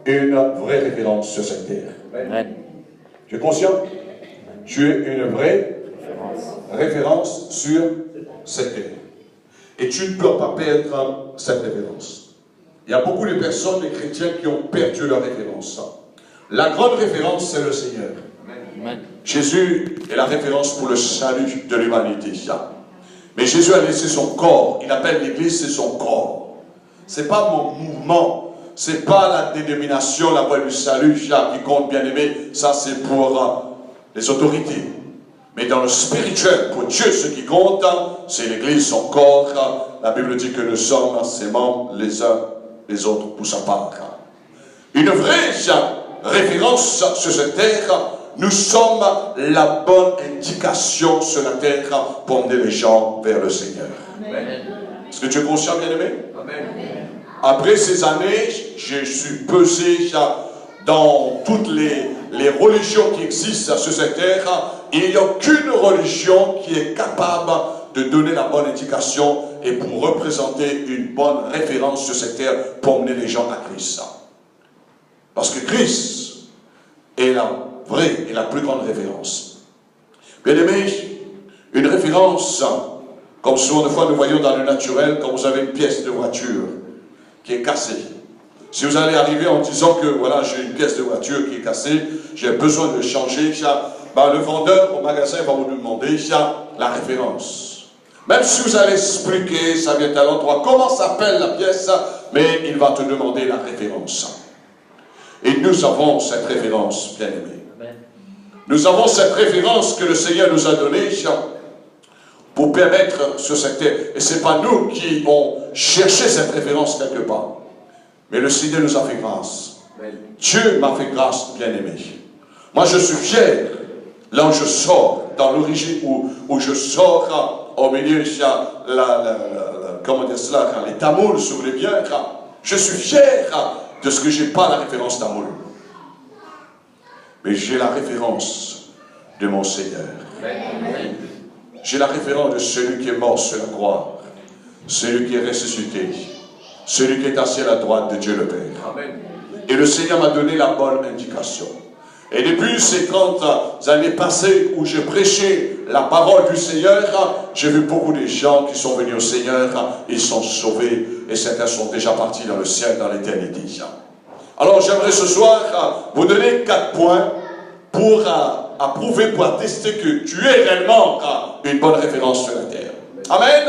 une vraie référence sur cette terre. Amen. Tu es conscient? Tu es une vraie référence sur cette terre. Et tu ne peux pas perdre cette référence. Il y a beaucoup de personnes, des chrétiens, qui ont perdu leur référence. La grande référence, c'est le Seigneur. Amen. Jésus est la référence pour le salut de l'humanité. Mais Jésus a laissé son corps. Il appelle l'Église, c'est son corps. Ce n'est pas mon mouvement. Ce n'est pas la dénomination, la voie du salut qui compte, bien aimé. Ça, c'est pour les autorités. Mais dans le spirituel, pour Dieu, ce qui compte, c'est l'Église, son corps. La Bible dit que nous sommes ses membres, les uns les autres, pour sa part. Une vraie référence sur cette terre, nous sommes la bonne indication sur la terre pour emmener les gens vers le Seigneur. Est-ce que tu es conscient, bien-aimé? Après ces années, je suis pesé dans toutes les religions qui existent sur cette terre. Il n'y a aucune religion qui est capable de donner la bonne indication et pour représenter une bonne référence sur cette terre pour emmener les gens à Christ. Parce que Christ est la vraie et la plus grande référence. Bien aimé, une référence, comme souvent de fois nous voyons dans le naturel, quand vous avez une pièce de voiture qui est cassée. Si vous allez arriver en disant que voilà, j'ai une pièce de voiture qui est cassée, j'ai besoin de changer, le vendeur au magasin va vous demander la référence. Même si vous allez expliquer, ça vient à l'endroit, comment s'appelle la pièce, mais il va te demander la référence. Et nous avons cette référence, bien aimé. Nous avons cette référence que le Seigneur nous a donnée pour permettre sur cette terre. Et ce n'est pas nous qui avons cherché cette référence quelque part. Mais le Seigneur nous a fait grâce. Dieu m'a fait grâce, bien aimé. Moi, je suis fier, là où je sors, dans l'origine où je sors, au milieu, comment dire cela, les tamouls sur les biens. Je suis fier de ce que je n'ai pas la référence tamoul. Mais j'ai la référence de mon Seigneur. J'ai la référence de celui qui est mort sur la croix, celui qui est ressuscité, celui qui est assis à la droite de Dieu le Père. Amen. Et le Seigneur m'a donné la bonne indication. Et depuis ces 30 années passées où je prêchais la parole du Seigneur, j'ai vu beaucoup de gens qui sont venus au Seigneur, ils sont sauvés et certains sont déjà partis dans le ciel, dans l'éternité. Alors j'aimerais ce soir vous donner 4 points pour approuver, pour attester que tu es réellement une bonne référence sur la terre. Amen.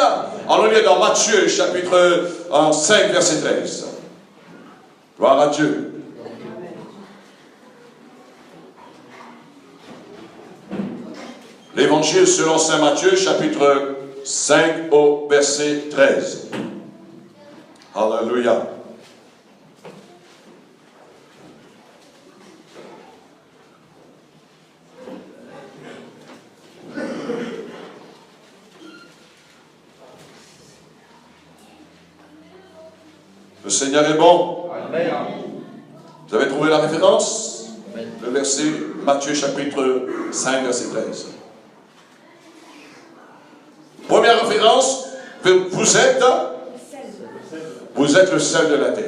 Alors on est dans Matthieu chapitre 5 verset 13. Gloire à Dieu. L'évangile selon saint Matthieu chapitre 5 au verset 13. Alléluia. Le Seigneur est bon. Amen. Vous avez trouvé la référence? Amen. Le verset Matthieu chapitre 5 verset 13. Première référence, vous êtes le sel de la terre.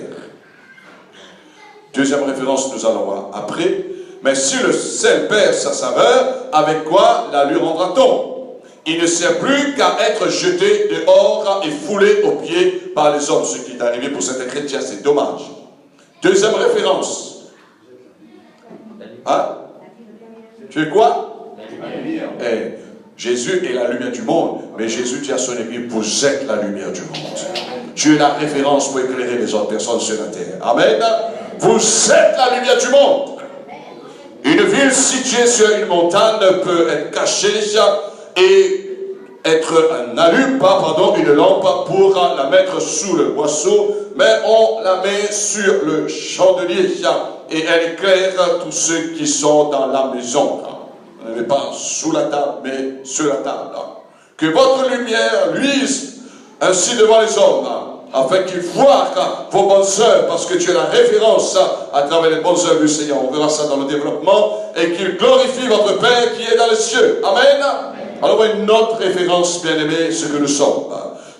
Deuxième référence, nous allons voir après. Mais si le sel perd sa saveur, avec quoi la lui rendra-t-on? Il ne sert plus qu'à être jeté dehors et foulé aux pieds par les hommes. Ce qui est arrivé pour certains chrétiens, c'est dommage. Deuxième référence. Hein? Tu es quoi? Jésus est la lumière du monde, mais Jésus dit à son église, vous êtes la lumière du monde. Tu es la référence pour éclairer les autres personnes sur la terre. Amen. Vous êtes la lumière du monde. Une ville située sur une montagne peut être cachée et être une lampe pour la mettre sous le boisseau, mais on la met sur le chandelier et elle éclaire tous ceux qui sont dans la maison. Vous n'avez pas sous la table, mais sur la table. Que votre lumière luise ainsi devant les hommes, afin qu'ils voient vos bonnes œuvres, parce que tu es la référence à travers les bonnes œuvres du Seigneur. On verra ça dans le développement, et qu'ils glorifient votre Père qui est dans les cieux. Amen. Alors, une autre référence, bien-aimés, ce que nous sommes,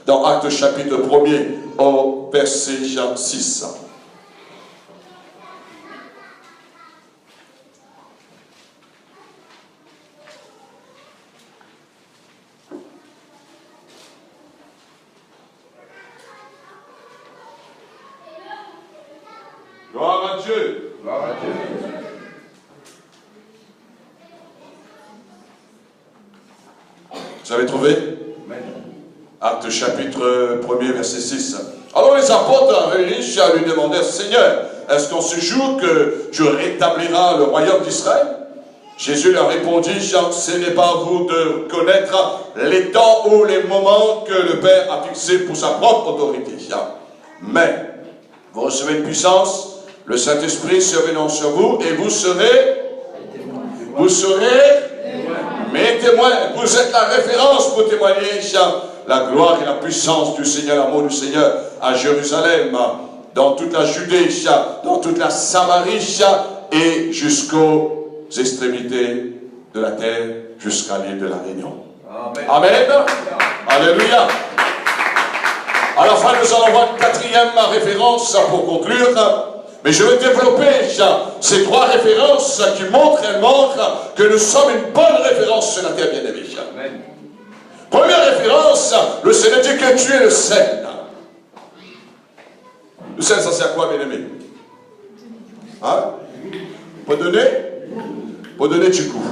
dans Actes chapitre 1er, au verset 6. Gloire à Dieu. Gloire à Dieu. Vous avez trouvé? Amen. Acte chapitre 1er, verset 6. Alors les apôtres réunis lui demandèrent, Seigneur, est-ce qu'en ce jour que tu rétabliras le royaume d'Israël? Jésus leur répondit, ce n'est pas à vous de connaître les temps ou les moments que le Père a fixés pour sa propre autorité. Mais vous recevez une puissance, le Saint-Esprit survenant sur vous, et vous serez mes témoins. Vous êtes la référence pour témoigner la gloire et la puissance du Seigneur, l'amour du Seigneur à Jérusalem, dans toute la Judée, dans toute la Samarie et jusqu'aux extrémités de la terre, jusqu'à l'île de la Réunion. Amen. Amen. Alléluia. À la fin, nous allons voir une quatrième référence pour conclure. Mais je vais développer ces trois références qui montrent réellement que nous sommes une bonne référence sur la terre, bien-aimée. Première référence, le Seigneur dit que tu es le sel. Le sel, ça sert à quoi, bien-aimé? Hein? Pour donner du goût.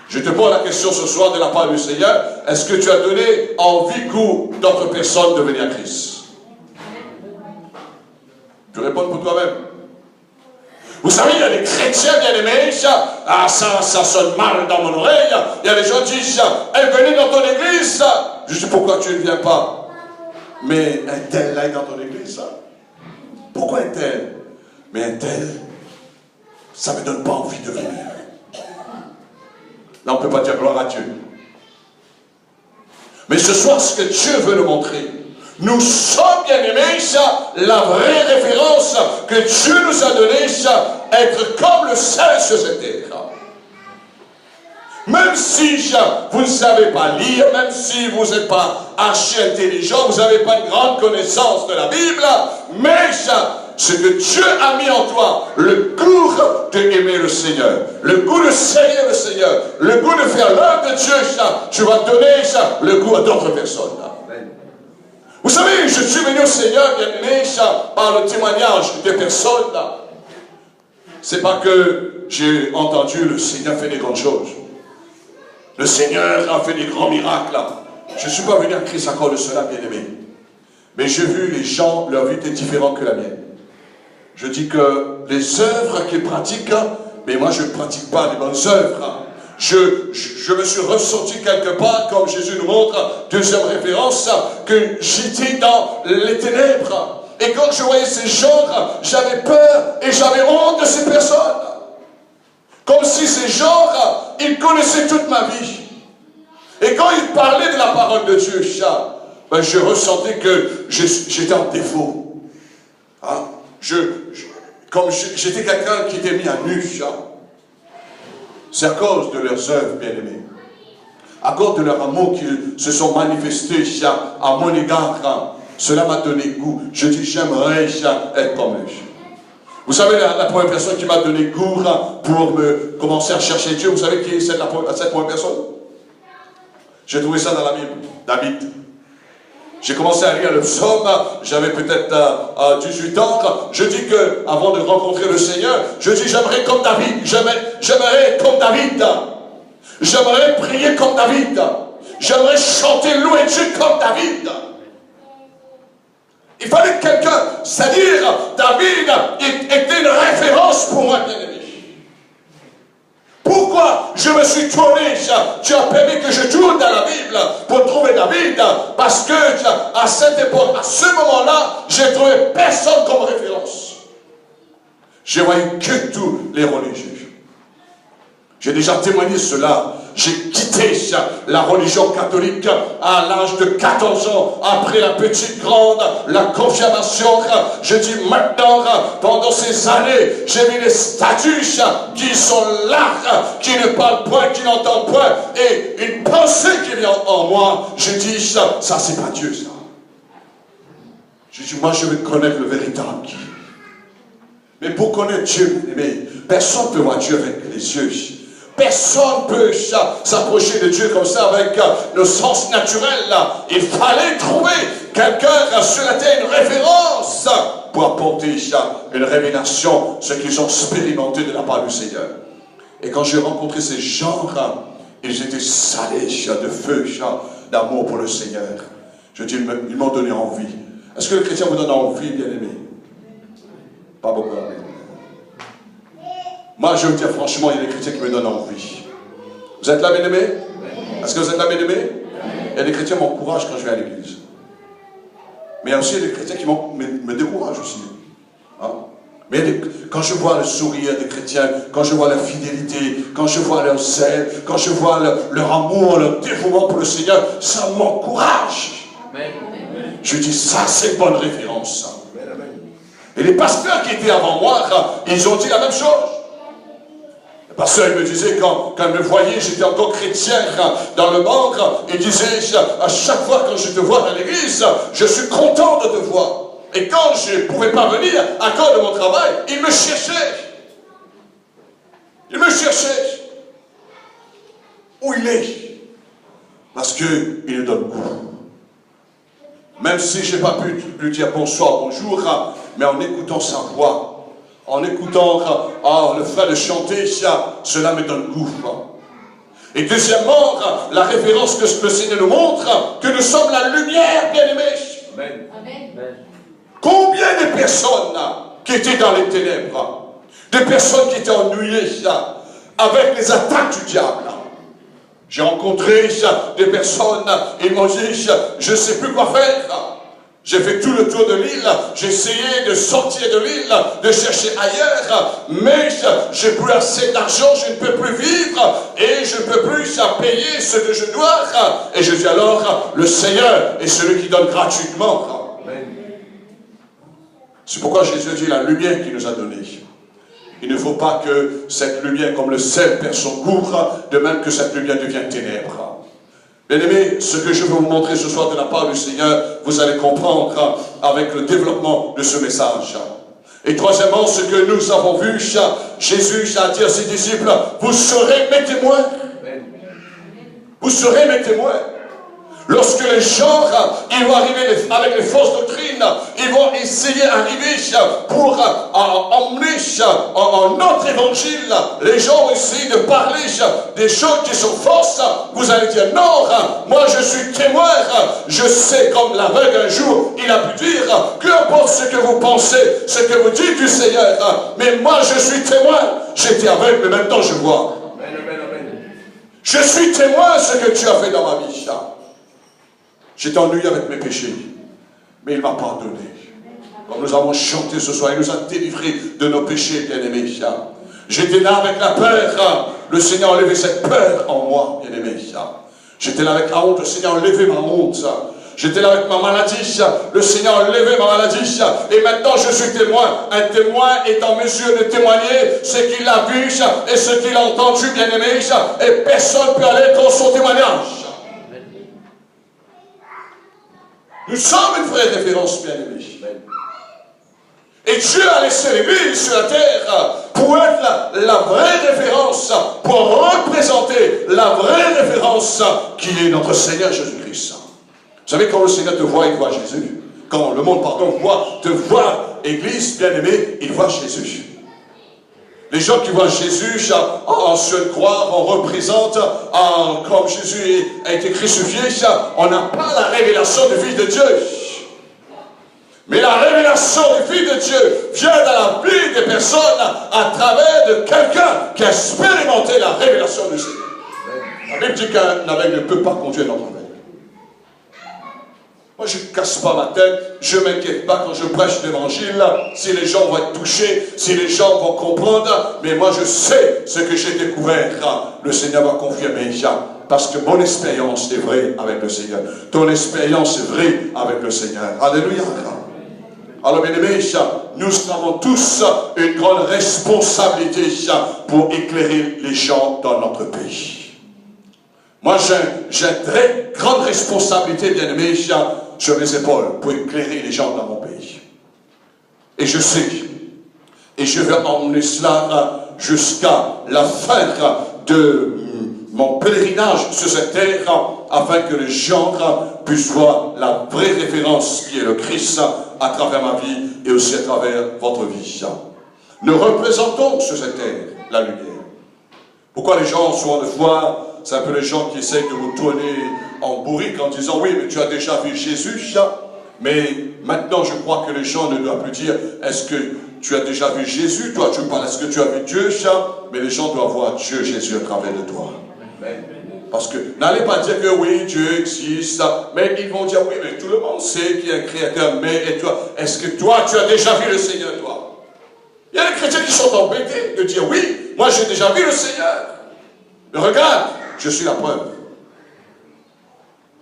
Je te pose la question ce soir de la part du Seigneur, est-ce que tu as donné envie, goût d'autres personnes de venir à Christ? Tu réponds pour toi-même. Vous savez, il y a des chrétiens bien-aimés, ça sonne mal dans mon oreille. Il y a des gens qui disent, venez dans ton église. Je dis, pourquoi tu ne viens pas? Mais un tel là est dans ton église. Pourquoi un tel? Mais un tel, ça ne me donne pas envie de venir. Là, on ne peut pas dire gloire à Dieu. Mais ce soir, ce que Dieu veut nous montrer, nous sommes bien-aimés, la vraie référence que Dieu nous a donnée, être comme le sel sur cette terre. Même si vous ne savez pas lire, même si vous n'êtes pas archi intelligent, vous n'avez pas une grande connaissance de la Bible, mais ce que Dieu a mis en toi, le goût d'aimer le Seigneur, le goût de servir le Seigneur, le goût de faire l'œuvre de Dieu, tu vas donner le goût à d'autres personnes. Vous savez, je suis venu au Seigneur, bien-aimé, par le témoignage des personnes. C'est pas que j'ai entendu le Seigneur fait des grandes choses. Le Seigneur a fait des grands miracles. Je ne suis pas venu à Christ à cause de cela, bien-aimé. Mais j'ai vu les gens, leur vie était différente que la mienne. Je dis que les œuvres qu'ils pratiquent, mais moi je ne pratique pas les bonnes œuvres. Je me suis ressenti quelque part, comme Jésus nous montre, deuxième référence, que j'étais dans les ténèbres. Et quand je voyais ces gens, j'avais peur et j'avais honte de ces personnes. Comme si ces gens, ils connaissaient toute ma vie. Et quand ils parlaient de la parole de Dieu, ben je ressentais que j'étais en défaut. Hein? Comme j'étais quelqu'un qui était mis à nu. C'est à cause de leurs œuvres, bien-aimés. À cause de leur amour qu'ils se sont manifestés à mon égard. Cela m'a donné goût. Je dis, j'aimerais être comme eux. Vous savez, la première personne qui m'a donné goût pour me commencer à chercher Dieu, vous savez qui est cette première personne? J'ai trouvé ça dans la Bible. David. J'ai commencé à lire le psaume, j'avais peut-être 18 ans. Je dis que, avant de rencontrer le Seigneur, je dis j'aimerais comme David, j'aimerais comme David. J'aimerais prier comme David. J'aimerais chanter, louer Dieu comme David. Il fallait quelqu'un, c'est-à-dire David était une référence pour moi, bien-aimé. Pourquoi je me suis tourné, tu as permis que je tourne dans la Bible pour trouver David, parce que à cette époque, à ce moment-là, j'ai trouvé personne comme référence. J'ai voyé que tous les religieux. J'ai déjà témoigné cela. J'ai quitté la religion catholique à l'âge de 14 ans, après la petite grande, la confirmation. Je dis maintenant, pendant ces années, j'ai vu les statues qui sont là, qui ne parlent point, qui n'entendent point, et une pensée qui vient en moi. Je dis, ça c'est pas Dieu, ça. Je dis, moi je veux connaître le véritable Dieu. Mais pour connaître Dieu, personne ne peut voir Dieu avec les yeux. Personne ne peut s'approcher de Dieu comme ça avec le sens naturel. Il fallait trouver quelqu'un sur la terre, une référence pour apporter une révélation, ce qu'ils ont expérimenté de la part du Seigneur. Et quand j'ai rencontré ces gens, ils étaient salés de feu, d'amour pour le Seigneur. Je dis, ils m'ont donné envie. Est-ce que le chrétien vous donne envie, bien-aimé? Pas beaucoup. Moi, je veux dire franchement, il y a des chrétiens qui me donnent envie. Vous êtes là, bien-aimé? Est-ce que vous êtes là, bien-aimé? Il y a des chrétiens qui m'encouragent quand je vais à l'église. Mais il y a aussi des chrétiens qui me découragent aussi. Hein? Mais quand je vois le sourire des chrétiens, quand je vois la fidélité, quand je vois leur zèle, quand je vois leur amour, leur dévouement pour le Seigneur, ça m'encourage. Je dis, ça c'est une bonne référence. Ça. Et les pasteurs qui étaient avant moi, ils ont dit la même chose. Le pasteur il me disait, quand il me voyait, j'étais encore chrétien dans le monde, il disait, à chaque fois quand je te vois dans l'église, je suis content de te voir. Et quand je ne pouvais pas venir à cause de mon travail, il me cherchait. Il me cherchait. Où il est? Parce qu'il nous donne goût. Même si je n'ai pas pu lui dire bonsoir, bonjour, mais en écoutant sa voix, en écoutant le fait de chanter, cela me donne goût. Et deuxièmement, la référence que le Seigneur nous montre, que nous sommes la lumière, bien-aimés. Amen. Amen. Combien de personnes qui étaient dans les ténèbres, des personnes qui étaient ennuyées avec les attaques du diable. J'ai rencontré des personnes, ils m'ont dit, je ne sais plus quoi faire. J'ai fait tout le tour de l'île, j'ai essayé de sortir de l'île, de chercher ailleurs, mais j'ai plus assez d'argent, je ne peux plus vivre, et je ne peux plus payer ce que je dois. Et je dis alors, le Seigneur est celui qui donne gratuitement. C'est pourquoi Jésus dit la lumière qu'il nous a donnée. Il ne faut pas que cette lumière, comme le sel, perd son goût, de même que cette lumière devienne ténèbres. Bien-aimés, ce que je veux vous montrer ce soir de la part du Seigneur, vous allez comprendre avec le développement de ce message. Et troisièmement, ce que nous avons vu, Jésus a dit à ses disciples, vous serez mes témoins. Vous serez mes témoins. Lorsque les gens, ils vont arriver avec les fausses doctrines, ils vont essayer d'arriver pour emmener un autre évangile. Les gens vont essayer de parler des choses qui sont fausses. Vous allez dire, non, moi je suis témoin. Je sais comme l'aveugle un jour, il a pu dire, peu importe ce que vous pensez, ce que vous dites du Seigneur, mais moi je suis témoin. J'étais aveugle, mais maintenant je vois. Je suis témoin de ce que tu as fait dans ma vie. J'étais ennuyé avec mes péchés, mais il m'a pardonné. Comme nous avons chanté ce soir, il nous a délivrés de nos péchés, bien-aimés. J'étais là avec la peur, le Seigneur a levé cette peur en moi, bien-aimés. J'étais là avec la honte, le Seigneur a levé ma honte. J'étais là avec ma maladie, le Seigneur a levé ma maladie, et maintenant je suis témoin. Un témoin est en mesure de témoigner ce qu'il a vu et ce qu'il a entendu, bien-aimés, et personne ne peut aller contre son témoignage. Nous sommes une vraie référence, bien-aimés. Et Dieu a laissé l'Église sur la terre pour être la vraie référence, pour représenter la vraie référence qui est notre Seigneur Jésus-Christ. Vous savez, quand le Seigneur te voit, il voit Jésus. Quand le monde, te voit, Église, bien-aimée, il voit Jésus. Les gens qui voient Jésus en se croire, on représente, comme Jésus a été crucifié, on n'a pas la révélation du Fils de Dieu. Mais la révélation du Fils de Dieu vient dans la vie des personnes à travers de quelqu'un qui a expérimenté la révélation du Seigneur. La Bible dit qu'un aveugle ne peut pas conduire notre aveugle. Moi, je ne casse pas ma tête, je ne m'inquiète pas quand je prêche l'évangile, si les gens vont être touchés, si les gens vont comprendre, mais moi je sais ce que j'ai découvert, le Seigneur va confirmer, parce que mon expérience est vraie avec le Seigneur. Ton expérience est vraie avec le Seigneur. Alléluia. Alors, bien aimés, nous avons tous une grande responsabilité pour éclairer les gens dans notre pays. Moi, j'ai une très grande responsabilité, bien aimé, sur mes épaules, pour éclairer les gens dans mon pays. Et je sais, et je vais emmener cela jusqu'à la fin de mon pèlerinage sur cette terre, afin que les gens puissent voir la vraie référence qui est le Christ à travers ma vie, et aussi à travers votre vie. Nous représentons sur cette terre la lumière. Pourquoi les gens, souvent de fois, c'est un peu les gens qui essayent de vous tourner en bourrique en disant, oui, mais tu as déjà vu Jésus, mais maintenant je crois que les gens ne doivent plus dire, est-ce que tu as déjà vu Jésus, toi tu parles, est-ce que tu as vu Dieu, mais les gens doivent voir Dieu, Jésus à travers de toi. Parce que, n'allez pas dire que oui, Dieu existe, mais ils vont dire, oui, mais tout le monde sait qu'il y a un Créateur, mais et toi, est-ce que toi, tu as déjà vu le Seigneur, toi? Il y a des chrétiens qui sont embêtés de dire, oui, moi j'ai déjà vu le Seigneur. Mais regarde, je suis la preuve.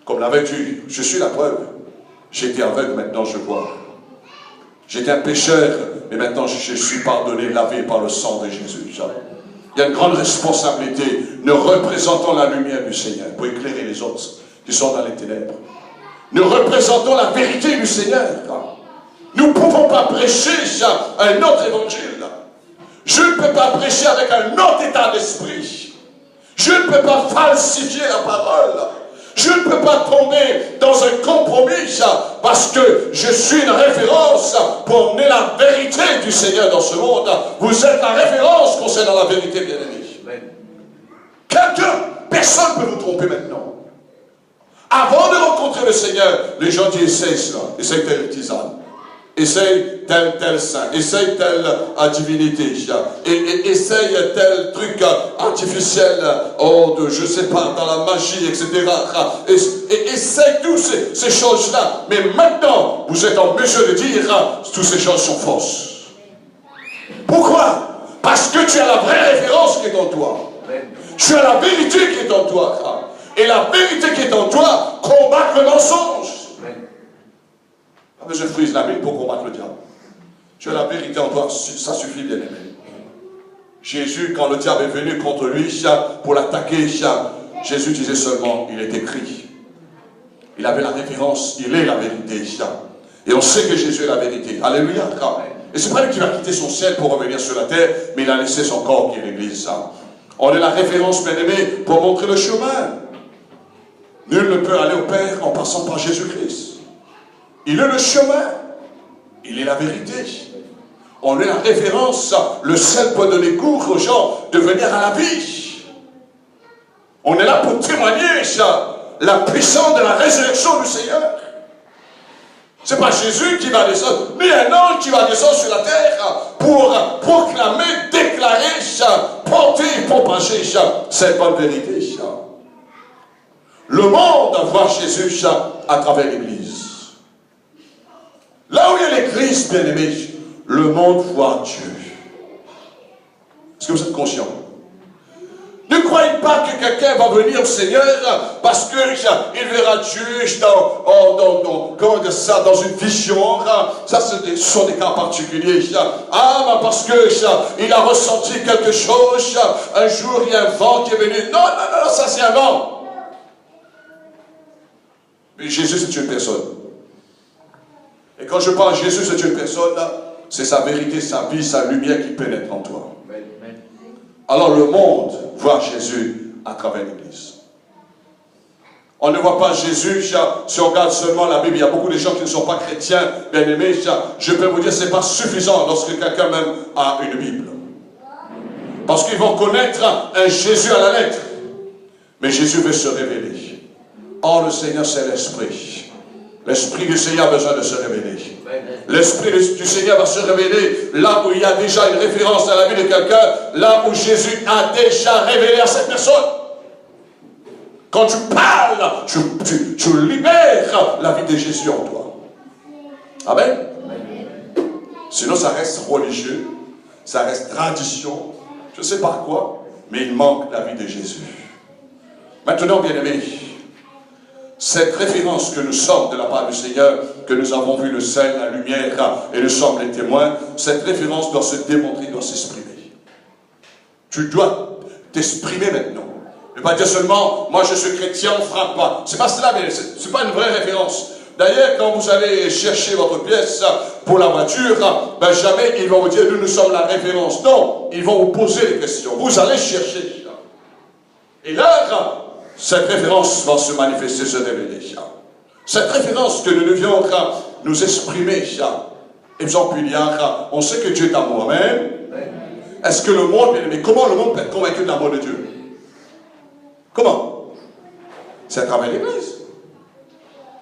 Comme l'avait dit, je suis la preuve. J'étais aveugle, maintenant je vois. J'étais un pécheur, mais maintenant je suis pardonné, lavé par le sang de Jésus. Il y a une grande responsabilité. Nous représentons la lumière du Seigneur pour éclairer les autres qui sont dans les ténèbres. Nous représentons la vérité du Seigneur. Nous ne pouvons pas prêcher un autre évangile. Je ne peux pas prêcher avec un autre état d'esprit. Je ne peux pas falsifier la parole. Je ne peux pas tomber dans un compromis parce que je suis une référence pour emmener la vérité du Seigneur dans ce monde. Vous êtes la référence concernant la vérité, bien-aimés. Personne ne peut vous tromper maintenant. Avant de rencontrer le Seigneur, les gens disent, essaye cela, essaye telle tisane. Essaye tel saint, essaye telle divinité, essaye tel truc artificiel, je sais pas, dans la magie, etc. Essaye toutes ces choses-là. Mais maintenant, vous êtes en mesure de dire, toutes ces choses sont fausses. Pourquoi? Parce que tu as la vraie référence qui est en toi. Tu as la vérité qui est en toi. Et la vérité qui est en toi combat le mensonge. Je frise la Bible pour combattre le diable. Tu as la vérité en toi, ça suffit, bien aimé. Jésus, quand le diable est venu contre lui pour l'attaquer, Jésus disait seulement, il est écrit. Il avait la référence, il est la vérité. Et on sait que Jésus est la vérité. Alléluia. Et c'est pas lui qui va quitter son ciel pour revenir sur la terre, mais il a laissé son corps qui est l'Église. On est la référence, bien aimé, pour montrer le chemin. Nul ne peut aller au Père en passant par Jésus-Christ. Il est le chemin. Il est la vérité. On est la référence, le seul pour donner cours aux gens de venir à la vie. On est là pour témoigner la puissance de la résurrection du Seigneur. Ce n'est pas Jésus qui va descendre, mais un ange qui va descendre sur la terre pour proclamer, déclarer, porter et propager cette bonne vérité. Le monde voit Jésus à travers l'Église. Là où il y a l'Église, bien aimé, le monde voit Dieu. Est-ce que vous êtes conscient? Ne croyez pas que quelqu'un va venir au Seigneur parce qu'il verra Dieu dans une vision. Ça, ce sont des cas particuliers. Parce qu'il a ressenti quelque chose. Un jour, il y a un vent qui est venu. Non, ça c'est un vent. Mais Jésus, c'est une personne. Et quand je parle de Jésus, c'est une personne, c'est sa vérité, sa vie, sa lumière qui pénètre en toi. Alors le monde voit Jésus à travers l'Église. On ne voit pas Jésus, si on regarde seulement la Bible, il y a beaucoup de gens qui ne sont pas chrétiens, bien aimés, je peux vous dire, ce n'est pas suffisant lorsque quelqu'un même a une Bible. Parce qu'ils vont connaître un Jésus à la lettre. Mais Jésus veut se révéler. Or, le Seigneur, c'est l'Esprit. L'Esprit du Seigneur a besoin de se révéler. L'Esprit du Seigneur va se révéler là où il y a déjà une référence à la vie de quelqu'un, là où Jésus a déjà révélé à cette personne. Quand tu parles, tu libères la vie de Jésus en toi. Amen. Sinon, ça reste religieux, ça reste tradition, je ne sais pas quoi, mais il manque la vie de Jésus. Maintenant, bien aimés, cette référence que nous sommes de la part du Seigneur, que nous avons vu le sel, la lumière, et nous sommes les témoins, cette référence doit se démontrer, doit s'exprimer. Tu dois t'exprimer maintenant. Ne pas dire seulement, moi je suis chrétien, on ne frappe pas. C'est pas cela, mais ce n'est pas une vraie référence. D'ailleurs, quand vous allez chercher votre pièce pour la voiture, ben jamais ils vont vous dire, nous sommes la référence. Non, ils vont vous poser des questions. Vous allez chercher. Et là, cette référence va se manifester, se révéler. Cette référence que nous devions nous exprimer Exemple, il y a, on sait que Dieu est amour. Amen. Est-ce que le monde, mais comment le monde peut être convaincu de l'amour de Dieu? Comment? C'est à travers l'Église.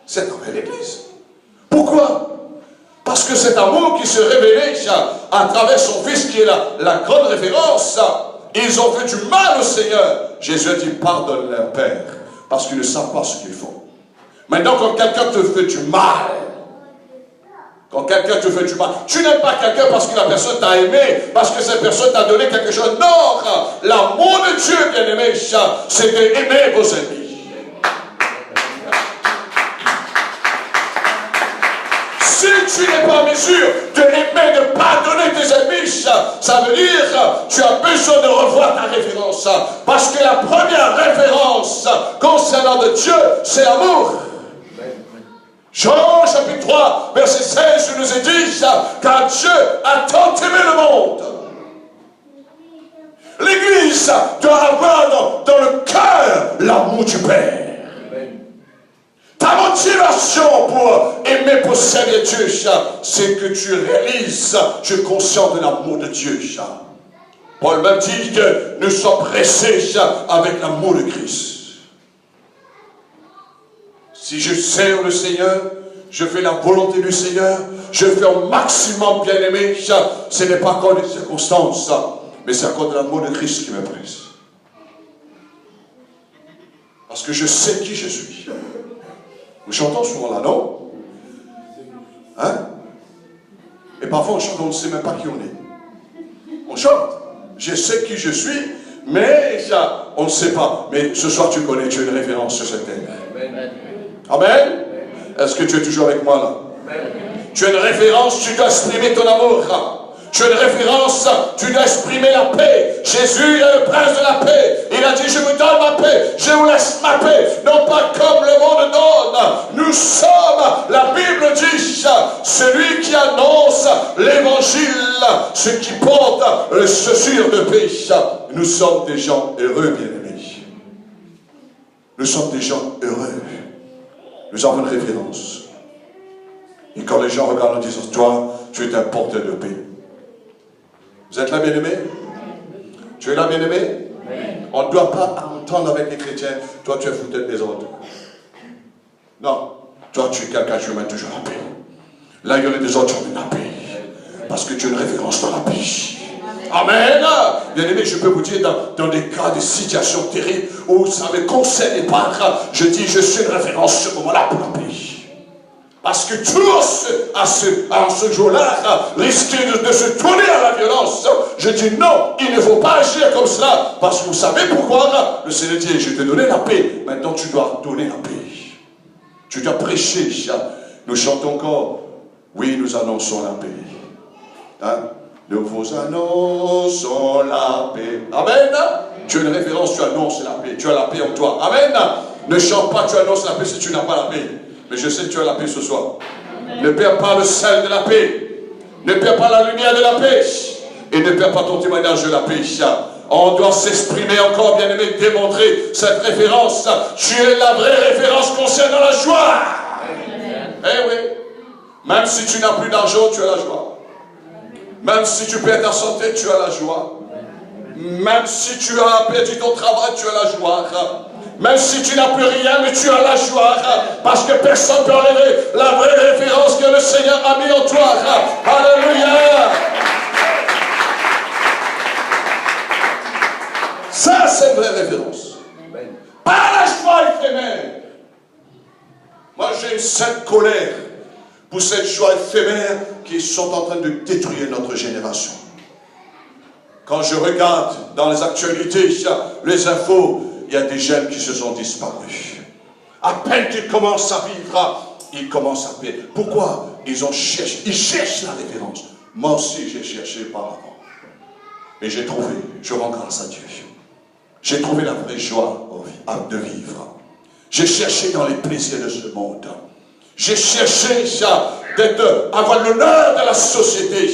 C'est à travers l'Église. Pourquoi? Parce que cet amour qui se révélait à travers son Fils, qui est la grande référence, ils ont fait du mal au Seigneur. Jésus a dit, pardonne leur Père, parce qu'ils ne savent pas ce qu'ils font. Maintenant, quand quelqu'un te fait du mal, tu n'aimes pas quelqu'un parce que la personne t'a aimé, parce que cette personne t'a donné quelque chose. Non, l'amour de Dieu, bien-aimé, c'est d'aimer vos ennemis. Si tu n'es pas en mesure d'aimer, de pardonner tes ennemis, ça veut dire que tu as besoin de revoir ta référence. Parce que la première référence concernant de Dieu, c'est l'amour. Jean chapitre 3, verset 16, nous est dit, car Dieu a tant aimé le monde. L'Église doit avoir dans le cœur l'amour du Père. Ta motivation pour aimer, pour servir Dieu, c'est que tu réalises, tu es conscient de l'amour de Dieu. Paul même dit que nous sommes pressés avec l'amour de Christ. Si je sers le Seigneur, je fais la volonté du Seigneur, je fais au maximum bien aimé, ce n'est pas encore des circonstances, mais c'est encore de l'amour de Christ qui me presse. Parce que je sais qui je suis. Nous chantons souvent là, non? Hein? Et parfois on chante, on ne sait même pas qui on est. On chante. Je sais qui je suis, mais on ne sait pas. Mais ce soir tu connais, tu as une référence sur cette terre. Amen. Est-ce que tu es toujours avec moi là? Tu as une référence, tu dois exprimer ton amour. Tu as une référence, tu dois exprimer la paix. Jésus est le prince de la paix. Il a dit, je vous donne ma paix, je vous laisse ma paix. Non pas comme le monde donne. Nous sommes, la Bible dit, celui qui annonce l'évangile, ce qui porte le chaussure de paix. Nous sommes des gens heureux, bien-aimés. Nous sommes des gens heureux. Nous avons une référence. Et quand les gens regardent en disant, toi, tu es un porteur de paix. Vous êtes là, bien-aimé? Tu es là, bien-aimé? On ne doit pas entendre avec les chrétiens, toi, tu es foutu des autres. Non. Toi, tu es quelqu'un qui mène toujours la paix. Là, il y en a des autres qui ont la paix. Parce que tu as une référence dans la paix. Amen. Bien-aimé, je peux vous dire, dans des cas, des situations terribles, où ça me concerne pas, je dis, je suis une référence ce moment-là pour la paix. Parce que tous, à ce jour-là, risquaient de se tourner à la violence. Je dis non, il ne faut pas agir comme cela. Parce que vous savez pourquoi? Le Seigneur dit, je t'ai donné la paix. Maintenant, tu dois donner la paix. Tu dois prêcher. Nous chantons encore, oui, nous annonçons la paix. Hein? Nous vous annonçons la paix. Amen. Tu as une référence, tu annonces la paix. Tu as la paix en toi. Amen. Ne chante pas, tu annonces la paix si tu n'as pas la paix. Mais je sais que tu as la paix ce soir. Amen. Ne perds pas le sel de la paix. Ne perds pas la lumière de la paix. Et ne perds pas ton témoignage de la paix. On doit s'exprimer encore, bien aimé, démontrer cette référence. Tu es la vraie référence concernant la joie. Amen. Eh oui. Même si tu n'as plus d'argent, tu as la joie. Même si tu perds ta santé, tu as la joie. Même si tu as perdu ton travail, tu as la joie. Même si tu n'as plus rien, mais tu as la joie. Parce que personne ne peut enlever la vraie référence que le Seigneur a mis en toi. Alléluia. Ça, c'est une vraie référence. Pas la joie éphémère. Moi, j'ai une sainte colère pour cette joie éphémère qui sont en train de détruire notre génération. Quand je regarde dans les actualités, les infos, il y a des jeunes qui se sont disparus. À peine qu'ils commencent à vivre, ils commencent à perdre. Pourquoi? Ils cherchent la référence. Moi aussi, j'ai cherché par avant. Et j'ai trouvé, je rends grâce à Dieu. J'ai trouvé la vraie joie de vivre. J'ai cherché dans les plaisirs de ce monde. J'ai cherché avoir l'honneur de la société.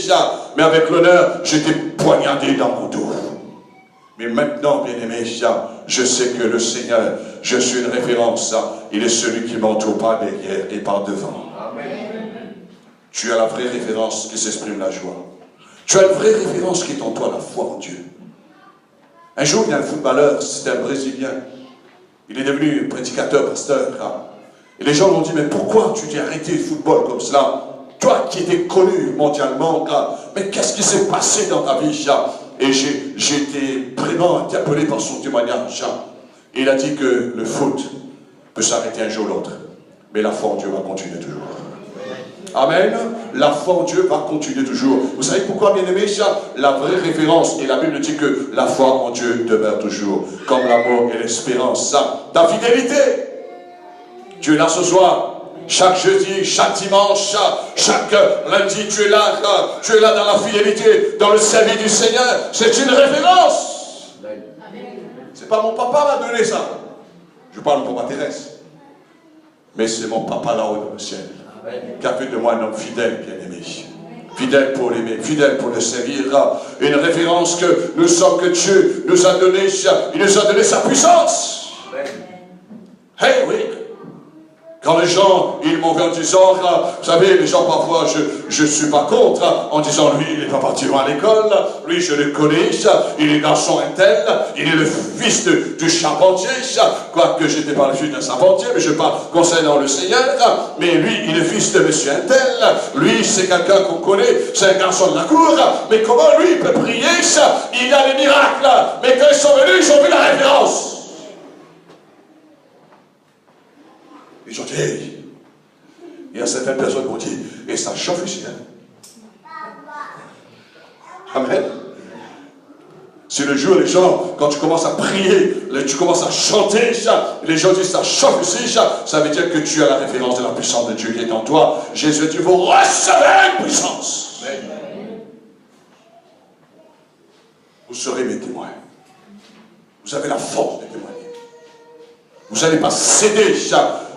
Mais avec l'honneur, j'étais poignardé dans mon dos. Mais maintenant, bien-aimé, je sais que le Seigneur, je suis une référence. Il est celui qui m'entoure par derrière et par devant. Amen. tu as la vraie référence qui s'exprime la joie. Tu as une vraie référence qui est en toi, la foi en Dieu. Un jour, il y a un footballeur, c'était un Brésilien. Il est devenu prédicateur, pasteur. Et les gens m'ont dit, mais pourquoi tu t'es arrêté le football comme cela? Toi qui étais connu mondialement, mais qu'est-ce qui s'est passé dans ta vie? Et j'ai été vraiment interpellé par son témoignage. Et il a dit que le foot peut s'arrêter un jour ou l'autre. Mais la foi en Dieu va continuer toujours. Amen. La foi en Dieu va continuer toujours. Vous savez pourquoi, bien-aimés, la vraie référence, et la Bible dit que la foi en Dieu demeure toujours, comme l'amour et l'espérance. Ta fidélité, tu es là ce soir. Chaque jeudi, chaque dimanche, chaque lundi, tu es là dans la fidélité, dans le service du Seigneur. C'est une référence. C'est pas mon papa m'a donné ça. Je parle pour ma Thérèse. Mais c'est mon papa là-haut dans le ciel qui a fait de moi un homme fidèle, bien-aimé. Fidèle pour l'aimer, fidèle pour le servir. Une référence que nous sommes, que Dieu nous a donné, il nous a donné sa puissance. Hey, oui. Quand les gens, ils m'ont vu en disant, vous savez, les gens parfois, je ne suis pas contre, en disant, lui, il n'est pas parti à l'école, lui, je le connais, il est garçon un tel, il est le fils du charpentier, quoique je n'étais pas le fils d'un charpentier, mais je parle concernant le Seigneur, mais lui, il est le fils de monsieur un tel, lui, c'est quelqu'un qu'on connaît, c'est un garçon de la cour, mais comment lui, il peut prier, il a les miracles, mais quand ils sont venus, ils ont vu la référence. Ils ont dit, hey, il y a certaines personnes qui ont dit, et ça chauffe ici. Amen. Si le jour, les gens, quand tu commences à prier, tu commences à chanter, les gens disent, ça chauffe ici, ça veut dire que tu as la référence de la puissance de Dieu qui est en toi. Jésus dit, vous recevez une puissance. Vous serez mes témoins. Vous avez la force de témoigner. Vous n'allez pas céder,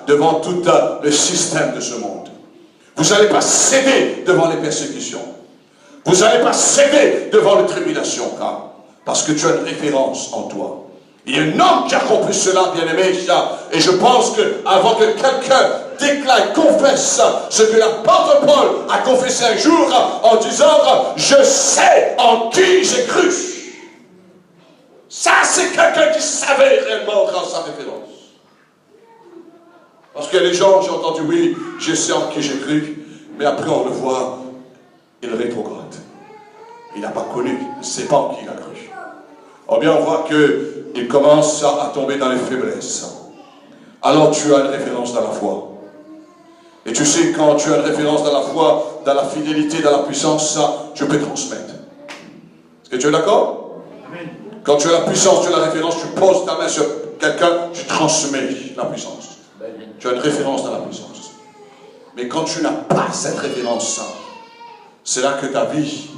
devant tout le système de ce monde. Vous n'allez pas céder devant les persécutions. Vous n'allez pas céder devant les tribulations, parce que tu as une référence en toi. Il y a un homme qui a compris cela, bien-aimé, et je pense qu'avant que quelqu'un déclare, confesse ce que l'apôtre Paul a confessé un jour en disant, je sais en qui j'ai cru. Ça, c'est quelqu'un qui savait réellement sa référence. Parce que les gens, j'ai entendu, oui, je sais en qui j'ai cru, mais après on le voit, il rétrograde. Il n'a pas connu, il ne sait pas en qui il a cru. Or bien on voit qu'il commence à tomber dans les faiblesses. Alors tu as une référence dans la foi. Et tu sais, quand tu as une référence dans la foi, dans la fidélité, dans la puissance, ça, tu peux transmettre. Est-ce que tu es d'accord? Quand tu as la puissance, tu as la référence, tu poses ta main sur quelqu'un, tu transmets la puissance. Tu as une référence dans la puissance. Mais quand tu n'as pas cette référence, c'est là que ta vie,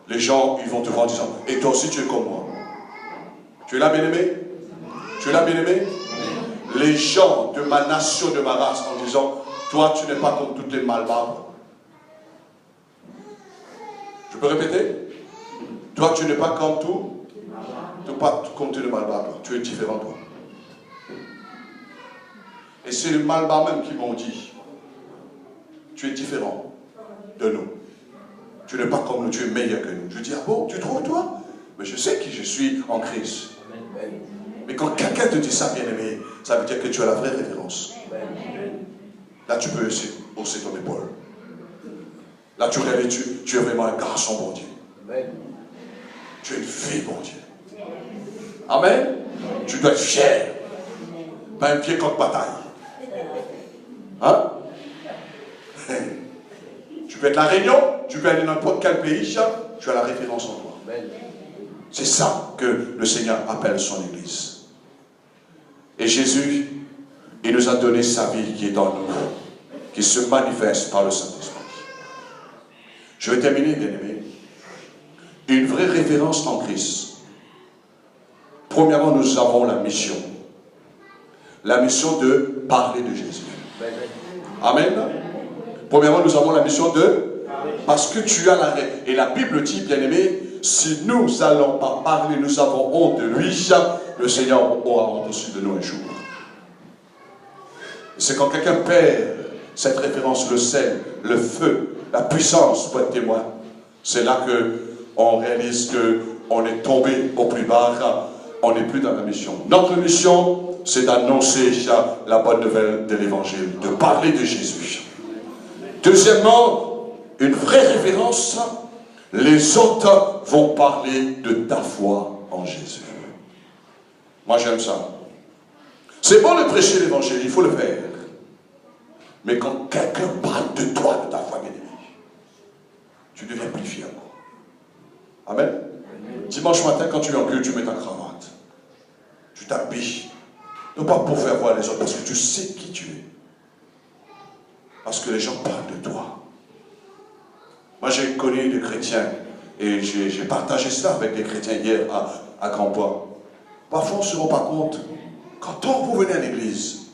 les gens, ils vont te voir en disant, et toi aussi tu es comme moi. Tu es là, bien-aimé? Tu es là, bien-aimé? Les gens de ma nation, de ma race, en disant, toi tu n'es pas comme toutes les malbarbres. Je peux répéter? Toi tu n'es pas comme tout. Tu n'es pas comme tous les malbarbres. Tu es différent, toi. Et c'est les malbars même qui m'ont dit, tu es différent de nous. Tu n'es pas comme nous, tu es meilleur que nous. Je dis, ah bon, tu trouves toi? Mais je sais qui je suis en Christ. Mais quand quelqu'un te dit ça, bien-aimé, ça veut dire que tu as la vraie référence. Là, tu peux aussi hausser ton épaule. Là, tu es vraiment un garçon, bon Dieu. Tu es une fille, bon Dieu. Amen. Tu dois être fier. Pas un pied contre bataille. Hein? Tu peux être la Réunion, tu peux aller dans n'importe quel pays, tu as la référence en toi. C'est ça que le Seigneur appelle son Église. Et Jésus, il nous a donné sa vie qui est en nous, qui se manifeste par le Saint-Esprit. Je vais terminer, bien-aimé. Une vraie référence en Christ. Premièrement, nous avons la mission. La mission de parler de Jésus. Amen. Premièrement, nous avons la mission de... Parce que tu as la... Et la Bible dit, bien-aimé, si nous n'allons pas parler, nous avons honte de lui, le Seigneur aura honte aussi de nous un jour. C'est quand quelqu'un perd cette référence, le sel, le feu, la puissance pour être témoin. C'est là qu'on réalise qu'on est tombé au plus bas, on n'est plus dans la mission. Notre mission, c'est d'annoncer la bonne nouvelle de l'évangile, de parler de Jésus. Deuxièmement, une vraie référence, les autres vont parler de ta foi en Jésus. Moi j'aime ça. C'est bon de prêcher l'évangile, il faut le faire. Mais quand quelqu'un parle de toi, de ta foi bien-aimée, tu deviens plus fier. Amen. Dimanche matin, quand tu es en culte, tu mets ta cravate. Tu t'habilles. Non pas pour faire voir les autres, parce que tu sais qui tu es. Parce que les gens parlent de toi. Moi, j'ai connu des chrétiens, et j'ai partagé cela avec des chrétiens hier à Grand-Bois. Parfois, on ne se rend pas compte. Quand vous venez à l'église,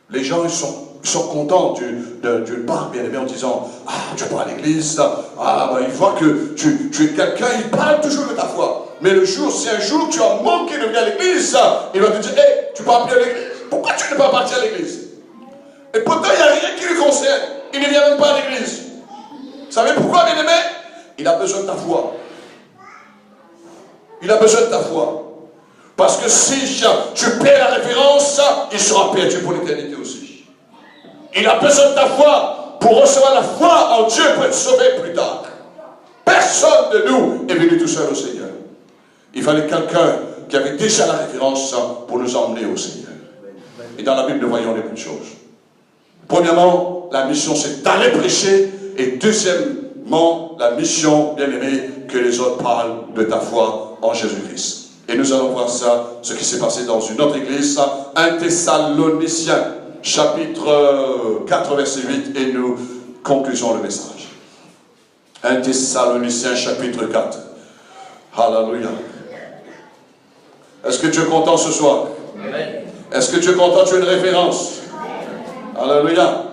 les gens ils sont contents d'une part bien-aimée en disant « Ah, tu vas à l'église, il voit que tu es quelqu'un, il parle toujours de ta foi. Mais le jour, si un jour tu as manqué de venir à l'église, il va te dire « Hey, tu pars plus à l'église. Pourquoi tu n'es pas parti à l'église ?» Et pourtant, il n'y a rien qui lui concerne. Il ne vient même pas à l'église. Vous savez pourquoi, bien-aimé? Il a besoin de ta foi. Il a besoin de ta foi. Parce que si tu perds la référence, il sera perdu pour l'éternité aussi. Il a besoin de ta foi pour recevoir la foi en Dieu pour être sauvé plus tard. Personne de nous est venu tout seul au Seigneur. Il fallait quelqu'un qui avait déjà la référence pour nous emmener au Seigneur. Et dans la Bible, nous voyons les mêmes choses. Premièrement, la mission c'est d'aller prêcher. Et deuxièmement, la mission, bien aimée, que les autres parlent de ta foi en Jésus-Christ. Et nous allons voir ça, ce qui s'est passé dans une autre église, 1 Thessaloniciens, chapitre 4, verset 8, et nous conclusons le message. 1 Thessaloniciens, chapitre 4. Alléluia. Est-ce que tu es content ce soir? Est-ce que tu es content? Tu as une référence? Alléluia.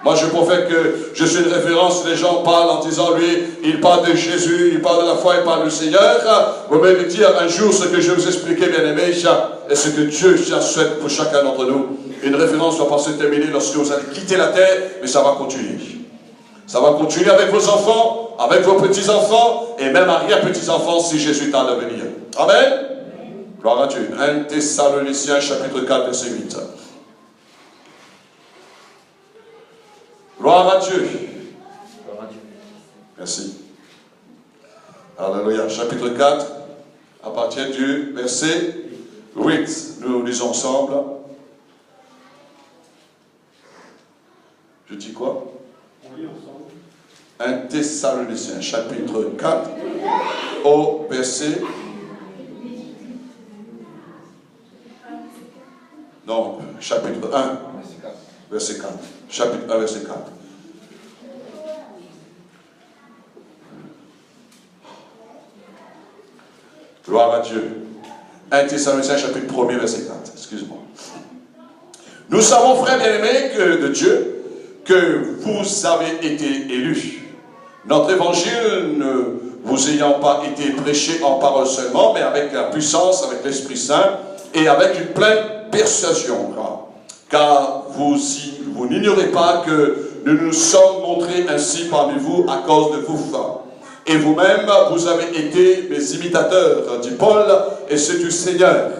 Moi, je professe que je suis une référence. Les gens parlent en disant, lui, il parle de Jésus, il parle de la foi, il parle du Seigneur. Vous m'allez dire un jour ce que je vous expliquais, bien aimé, et ce que Dieu souhaite pour chacun d'entre nous. Une référence ne va pas se terminer lorsque vous allez quitter la terre, mais ça va continuer. Ça va continuer avec vos enfants, avec vos petits-enfants, et même arrière-petits-enfants si Jésus t'a à venir. Amen. Gloire à Dieu. 1 Thessaloniciens, chapitre 4, verset 8. Gloire à Dieu. Merci. Alléluia. Chapitre 4, à partir du verset 8. Nous lisons ensemble. Je dis quoi? On lit ensemble. 1 Thessaloniciens, chapitre 4, au verset... Non, chapitre 1, verset 4. Chapitre 1, verset 4. Gloire à Dieu. 1 Thessaloniciens, chapitre 1, verset 4. Excuse-moi. Nous savons, frères bien-aimés, que de Dieu, que vous avez été élus. Notre évangile ne vous ayant pas été prêché en parole seulement, mais avec la puissance, avec l'Esprit Saint et avec une pleine persuasion. Car vous n'ignorez pas que nous nous sommes montrés ainsi parmi vous à cause de vous. Et vous-même, vous avez été mes imitateurs, dit Paul, et c'est du Seigneur.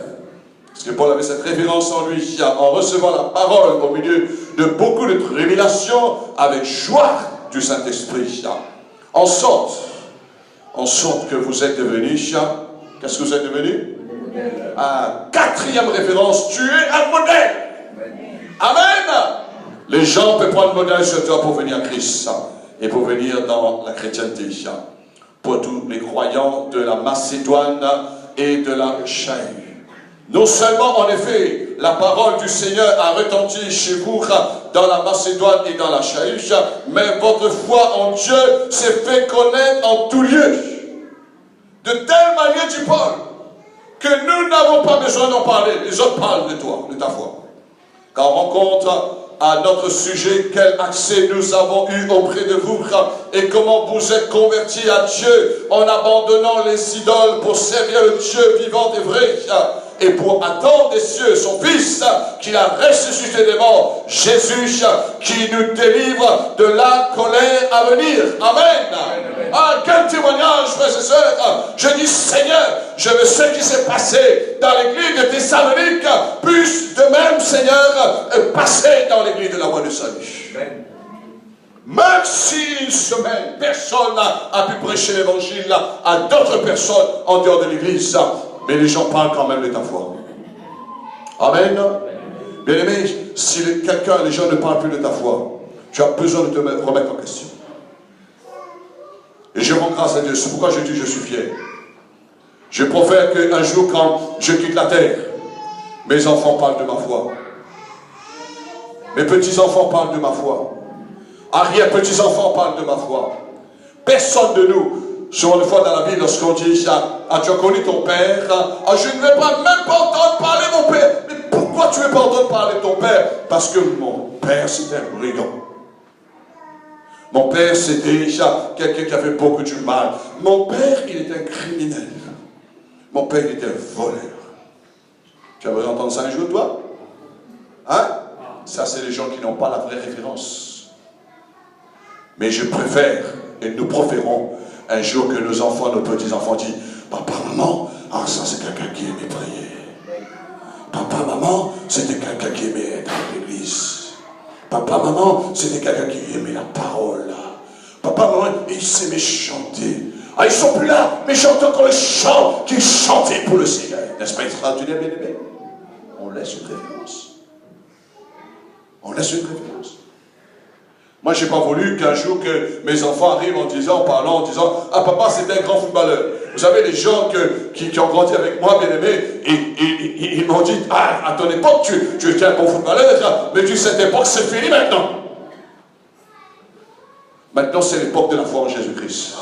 Parce que Paul avait cette référence en lui, en recevant la parole au milieu de beaucoup de tribulations, avec joie du Saint-Esprit. En sorte que vous êtes devenus, qu'est-ce que vous êtes devenus? Quatrième référence, tu es un modèle. Amen. Les gens peuvent prendre modèle sur toi pour venir à Christ et pour venir dans la chrétienté. Pour tous les croyants de la Macédoine et de la Chaïe. Non seulement, en effet, la parole du Seigneur a retenti chez vous dans la Macédoine et dans la Chaïe, mais votre foi en Dieu s'est fait connaître en tout lieu. De telle manière, dit Paul, que nous n'avons pas besoin d'en parler. Les autres parlent de toi, de ta foi. Quand on rencontre à notre sujet quel accès nous avons eu auprès de vous et comment vous êtes convertis à Dieu en abandonnant les idoles pour servir le Dieu vivant et vrai. et pour attendre des cieux son Fils qui a ressuscité des morts, Jésus qui nous délivre de la colère à venir. Amen. Ah, quel témoignage, frères et sœurs. Je dis, Seigneur, je veux ce qui s'est passé dans l'église de Thessalonique puisse de même, Seigneur, passer dans l'église de la voie du salut. Amen. Même si une semaine, personne n'a pu prêcher l'évangile à d'autres personnes en dehors de l'église, mais les gens parlent quand même de ta foi. Amen. Bien aimé, si les gens ne parlent plus de ta foi, tu as besoin de te remettre en question. Et je rends grâce à Dieu. C'est pourquoi je dis je suis fier. Je préfère qu'un jour, quand je quitte la terre, mes enfants parlent de ma foi. Mes petits-enfants parlent de ma foi. Arrière-petits-enfants parlent de ma foi. Personne de nous, sur une fois dans la vie, lorsqu'on dit tu as connu ton père, je ne vais pas même pas entendre parler de mon père. Mais pourquoi tu ne veux pas entendre parler de ton père? Parce que mon père, c'était un brigand. Mon père, c'était quelqu'un qui avait beaucoup de mal. Mon père, il était un criminel. Mon père, il était un voleur. Tu aimerais entendre ça un jour, toi? Hein? Ça, c'est les gens qui n'ont pas la vraie référence. Mais je préfère, et nous préférons, un jour que nos enfants, nos petits-enfants disent, papa, maman, ça c'est quelqu'un qui aimait prier. Papa, maman, c'était quelqu'un qui aimait être à l'église. Papa, maman, c'était quelqu'un qui aimait la parole. Papa, maman, ils s'aimaient chanter. Ils ne sont plus là, mais j'entends encore le chant qu'ils chantaient pour le Seigneur. N'est-ce pas extraordinaire, bien aimé? On laisse une référence. On laisse une référence. Moi, je n'ai pas voulu qu'un jour que mes enfants arrivent en parlant, en disant, papa, c'était un grand footballeur. Vous savez, les gens qui ont grandi avec moi, bien aimé, ils m'ont dit, à ton époque, tu étais un bon footballeur, mais cette époque, c'est fini maintenant. Maintenant, c'est l'époque de la foi en Jésus-Christ.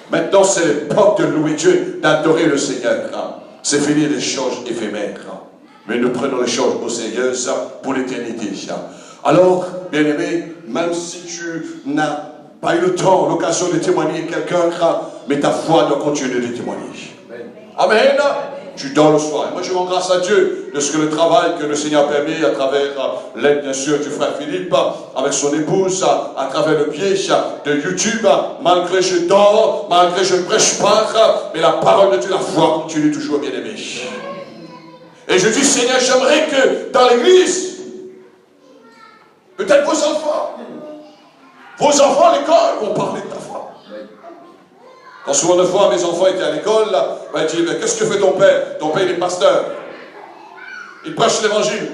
Maintenant, c'est l'époque de louer Dieu, d'adorer le Seigneur. C'est fini les choses éphémères. Mais nous prenons les choses au sérieux pour l'éternité. Alors, bien-aimé, même si tu n'as pas eu le temps, l'occasion de témoigner quelqu'un, mais ta foi doit continuer de témoigner. Amen. Tu dors le soir. Moi, je rends grâce à Dieu de ce que le travail que le Seigneur a permis à travers l'aide, bien sûr, du frère Philippe, avec son épouse, à travers le pied de YouTube, malgré je dors, malgré je ne prêche pas, mais la parole de Dieu, la foi continue toujours, bien-aimé. Et je dis, Seigneur, j'aimerais que dans l'église, peut-être vos enfants à l'école vont parler de ta foi. Quand souvent de fois mes enfants étaient à l'école, ils disaient, mais qu'est-ce que fait ton père? Ton père, il est pasteur. Il prêche l'évangile.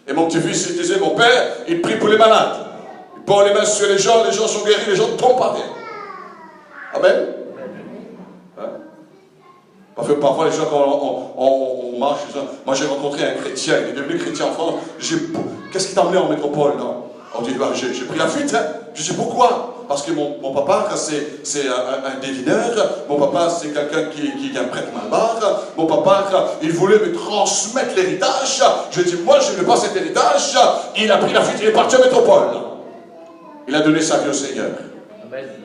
Et mon petit-fils, il disait, mon père, il prie pour les malades. Il pose les mains sur les gens sont guéris, les gens ne tombent pas bien. Amen. Parfois, les gens, quand on marche, moi j'ai rencontré un chrétien, il est devenu chrétien en France. Qu'est-ce qui t'a emmené en métropole, non? On dit, j'ai pris la fuite. Je dis, pourquoi? Parce que mon papa, c'est un dévineur. Mon papa, c'est quelqu'un qui est un prêtre malbar. Mon papa, il voulait me transmettre l'héritage. Je dis, moi, je ne veux pas cet héritage. Il a pris la fuite, il est parti en métropole. Il a donné sa vie au Seigneur.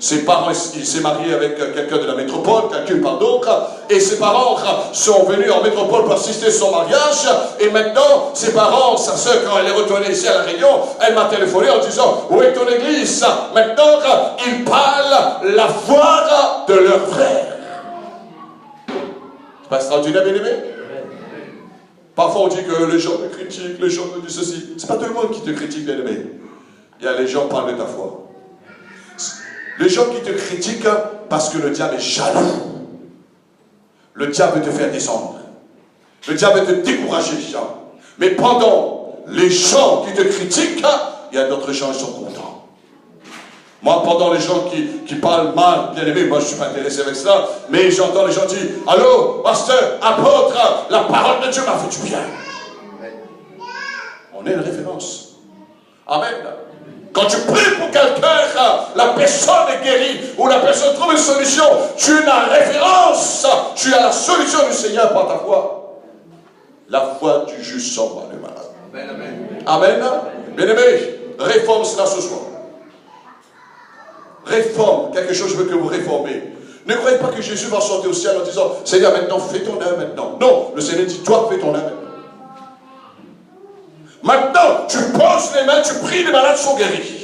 Ses parents, il s'est marié avec quelqu'un de la métropole, quelqu'un par d'autres, et ses parents sont venus en métropole pour assister à son mariage, et maintenant, ses parents, sa soeur, quand elle est retournée ici à La Réunion, elle m'a téléphoné en disant, où est ton église? Maintenant, ils parlent la foi de leur frère. C'est pas extraordinaire, bien aimé? Parfois, on dit que les gens me critiquent, les gens me disent ceci. C'est pas tout le monde qui te critique, bien aimé. Il y a les gens qui parlent de ta foi. Les gens qui te critiquent parce que le diable est jaloux. Le diable veut te faire descendre. Le diable veut te décourager. Mais pendant les gens qui te critiquent, il y a d'autres gens qui sont contents. Moi, pendant les gens qui parlent mal, bien aimé, moi je ne suis pas intéressé avec cela, mais j'entends les gens dire, allô, pasteur, apôtre, la parole de Dieu m'a fait du bien. On est une référence. Amen. Quand tu pries pour quelqu'un, la personne est guérie, ou la personne trouve une solution, tu as la référence, tu as la solution du Seigneur par ta foi. La foi du juste sauvera le malade. Amen, amen. Amen. Bien-aimé, réforme cela ce soir. Réforme, quelque chose, je veux que vous réformez. Ne croyez pas que Jésus va sortir au ciel en disant, Seigneur, maintenant, fais ton œuvre maintenant. Non, le Seigneur dit, toi, fais ton œuvre maintenant. Maintenant, tu poses les mains, tu pries, les malades sont guéris.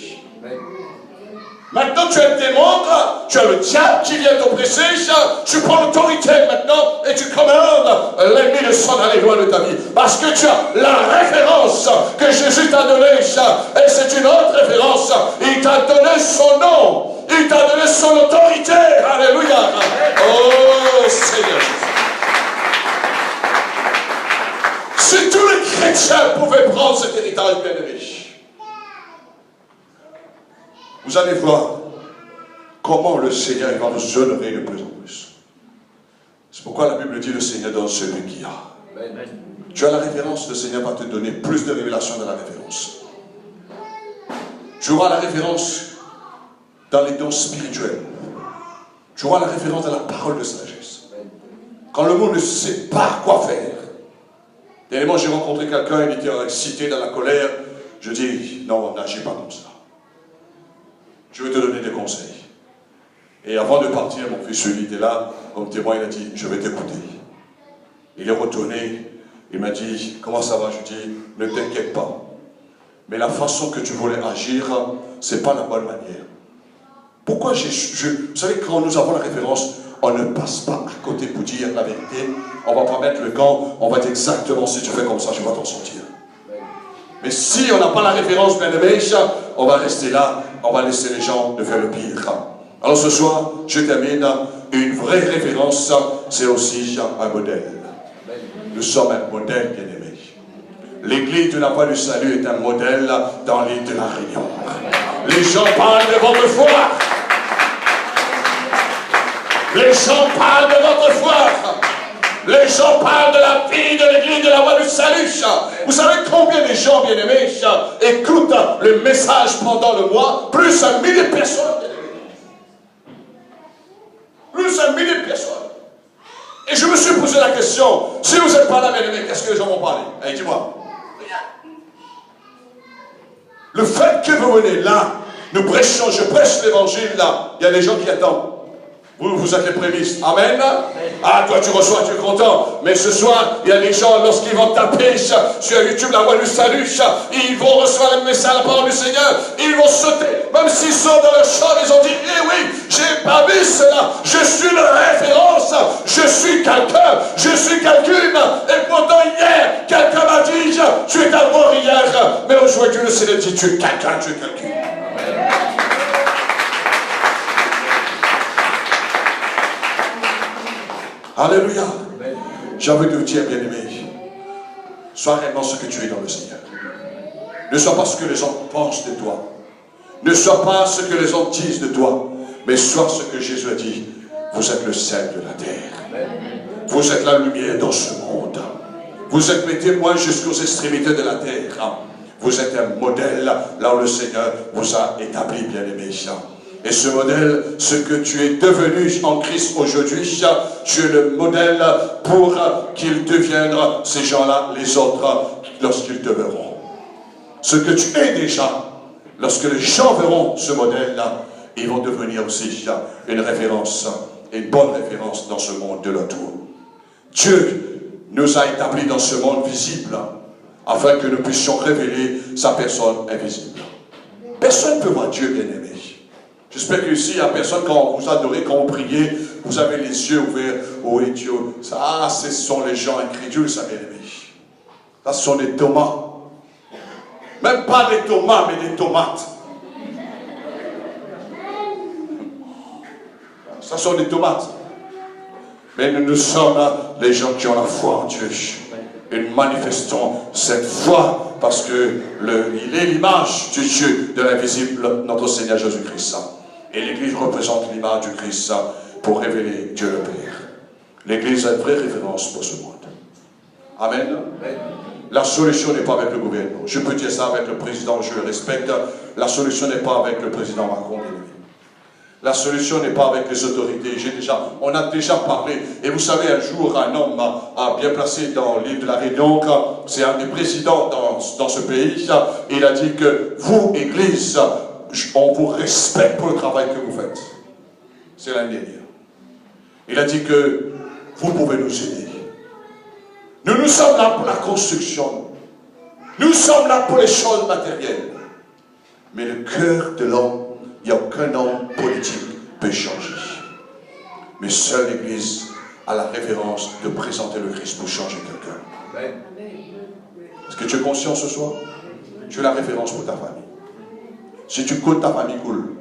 Maintenant, tu as des montres, tu as le diable qui vient t'oppresser, tu prends l'autorité maintenant et tu commandes l'ennemi de s'en aller loin de ta vie. Parce que tu as la référence que Jésus t'a donnée, et c'est une autre référence. Il t'a donné son nom, il t'a donné son autorité. Alléluia. Oh Seigneur Jésus. Si tous les chrétiens pouvaient prendre cet héritage bien-aimé, vous allez voir comment le Seigneur va vous honorer de plus en plus. C'est pourquoi la Bible dit le Seigneur donne celui qui a. Tu as la référence, le Seigneur va te donner plus de révélations dans la référence. Tu auras la référence dans les dons spirituels. Tu auras la référence dans la parole de sagesse. Quand le monde ne sait pas quoi faire. Dernièrement, j'ai rencontré quelqu'un, il était excité dans la colère. Je dis, non, n'agis pas comme ça. Je vais te donner des conseils. Et avant de partir, mon fils, il était là, comme témoin, il a dit, je vais t'écouter. Il est retourné, il m'a dit, comment ça va? Je dis, ne t'inquiète pas. Mais la façon que tu voulais agir, ce n'est pas la bonne manière. Pourquoi vous savez, quand nous avons la référence, on ne passe pas à côté pour dire la vérité. On ne va pas mettre le gant, on va dire exactement, si tu fais comme ça, je vais t'en sortir. Mais si on n'a pas la référence, bien aimé, on va rester là, on va laisser les gens de faire le pire. Alors ce soir, je termine, une vraie référence, c'est aussi un modèle. Nous sommes un modèle, bien aimé. L'église de la voie du salut est un modèle dans l'île de la Réunion. Les gens parlent de votre foi. Les gens parlent de votre foi. Les gens parlent de la vie de l'église de la voie du salut. Vous savez combien de gens, bien-aimés, écoutent le message pendant le mois? Plus d'un millier de personnes, bien-aimés. Plus d'un millier de personnes. Et je me suis posé la question, si vous n'êtes pas là, bien-aimés, qu'est-ce que les gens vont parler? Allez, dis-moi. Le fait que vous venez là, nous prêchons, je prêche l'évangile là, il y a des gens qui attendent. Vous êtes les prémices. Amen. Ah, toi tu reçois, tu es content. Mais ce soir, il y a des gens, lorsqu'ils vont taper sur YouTube la voie du salut, ils vont recevoir le message, la parole du Seigneur, ils vont sauter. Même s'ils sont dans leur chambre, ils ont dit, eh oui, j'ai pas vu cela. Je suis la référence. Je suis quelqu'un. Je suis quelqu'une. Et pourtant hier, quelqu'un m'a dit, tu es à mort hier. Mais aujourd'hui, le Seigneur dit, tu es quelqu'un, tu es quelqu'une. Alléluia. J'ai envie de vous dire, bien-aimé, sois réellement ce que tu es dans le Seigneur. Ne sois pas ce que les gens pensent de toi. Ne sois pas ce que les gens disent de toi. Mais sois ce que Jésus a dit. Vous êtes le sel de la terre. Vous êtes la lumière dans ce monde. Vous êtes mes témoins jusqu'aux extrémités de la terre. Vous êtes un modèle là où le Seigneur vous a établi, bien-aimé. Et ce modèle, ce que tu es devenu en Christ aujourd'hui, tu es le modèle pour qu'ils deviennent, ces gens-là, les autres, lorsqu'ils te verront. Ce que tu es déjà, lorsque les gens verront ce modèle-là, ils vont devenir aussi une référence, une bonne référence dans ce monde de l'autour. Dieu nous a établis dans ce monde visible, afin que nous puissions révéler sa personne invisible. Personne ne peut voir Dieu, bien-aimé. J'espère que ici, il n'y a personne, quand vous adorez, quand vous priez, vous avez les yeux ouverts. Oh, et Dieu, ça, ce sont les gens incrédules, ça, bien-aimé. Ça, ce sont des tomates. Même pas des tomates, mais des tomates. Ça sont des tomates. Mais nous sommes les gens qui ont la foi en Dieu. Et nous manifestons cette foi parce que il est l'image du Dieu de l'invisible, notre Seigneur Jésus-Christ. Et l'Église représente l'image du Christ pour révéler Dieu le Père. L'Église a une vraie référence pour ce monde. Amen. La solution n'est pas avec le gouvernement. Je peux dire ça avec le président, je le respecte. La solution n'est pas avec le président Macron. La solution n'est pas avec les autorités. On a déjà parlé. Et vous savez, un jour, un homme a bien placé dans l'île de la Réunion, c'est un des présidents dans ce pays, il a dit que vous, Église, on vous respecte pour le travail que vous faites. C'est l'année dernière. Il a dit que vous pouvez nous aider. Nous sommes là pour la construction. Nous sommes là pour les choses matérielles. Mais le cœur de l'homme, il n'y a aucun homme politique qui peut changer. Mais seule l'Église a la référence de présenter le Christ pour changer quelqu'un. Est-ce que tu es conscient ce soir? Tu es la référence pour ta famille. Si tu coules, ta famille coule.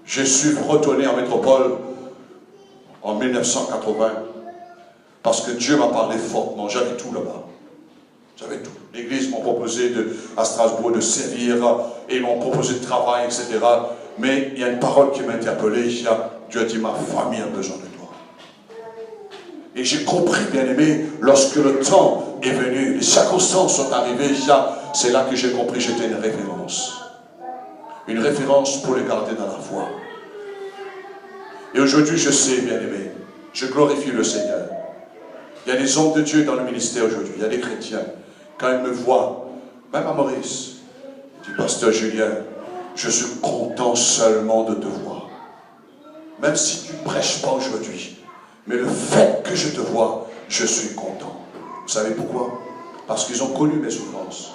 Je suis retourné en métropole en 1980 parce que Dieu m'a parlé fortement. J'avais tout là-bas. J'avais tout. L'église m'a proposé à Strasbourg de servir et ils m'ont proposé de travail, etc. Mais il y a une parole qui m'a interpellé. Dieu a dit, ma famille a besoin de toi. Et j'ai compris, bien aimé, lorsque le temps est venu, les circonstances sont arrivées, c'est là que j'ai compris que j'étais une référence. Une référence pour les garder dans la foi. Et aujourd'hui, je sais, bien aimé, je glorifie le Seigneur. Il y a des hommes de Dieu dans le ministère aujourd'hui, il y a des chrétiens. Quand ils me voient, même à Maurice, il dit, Pasteur Julien, je suis content seulement de te voir. Même si tu ne prêches pas aujourd'hui, mais le fait que je te vois, je suis content. Vous savez pourquoi? Parce qu'ils ont connu mes souffrances.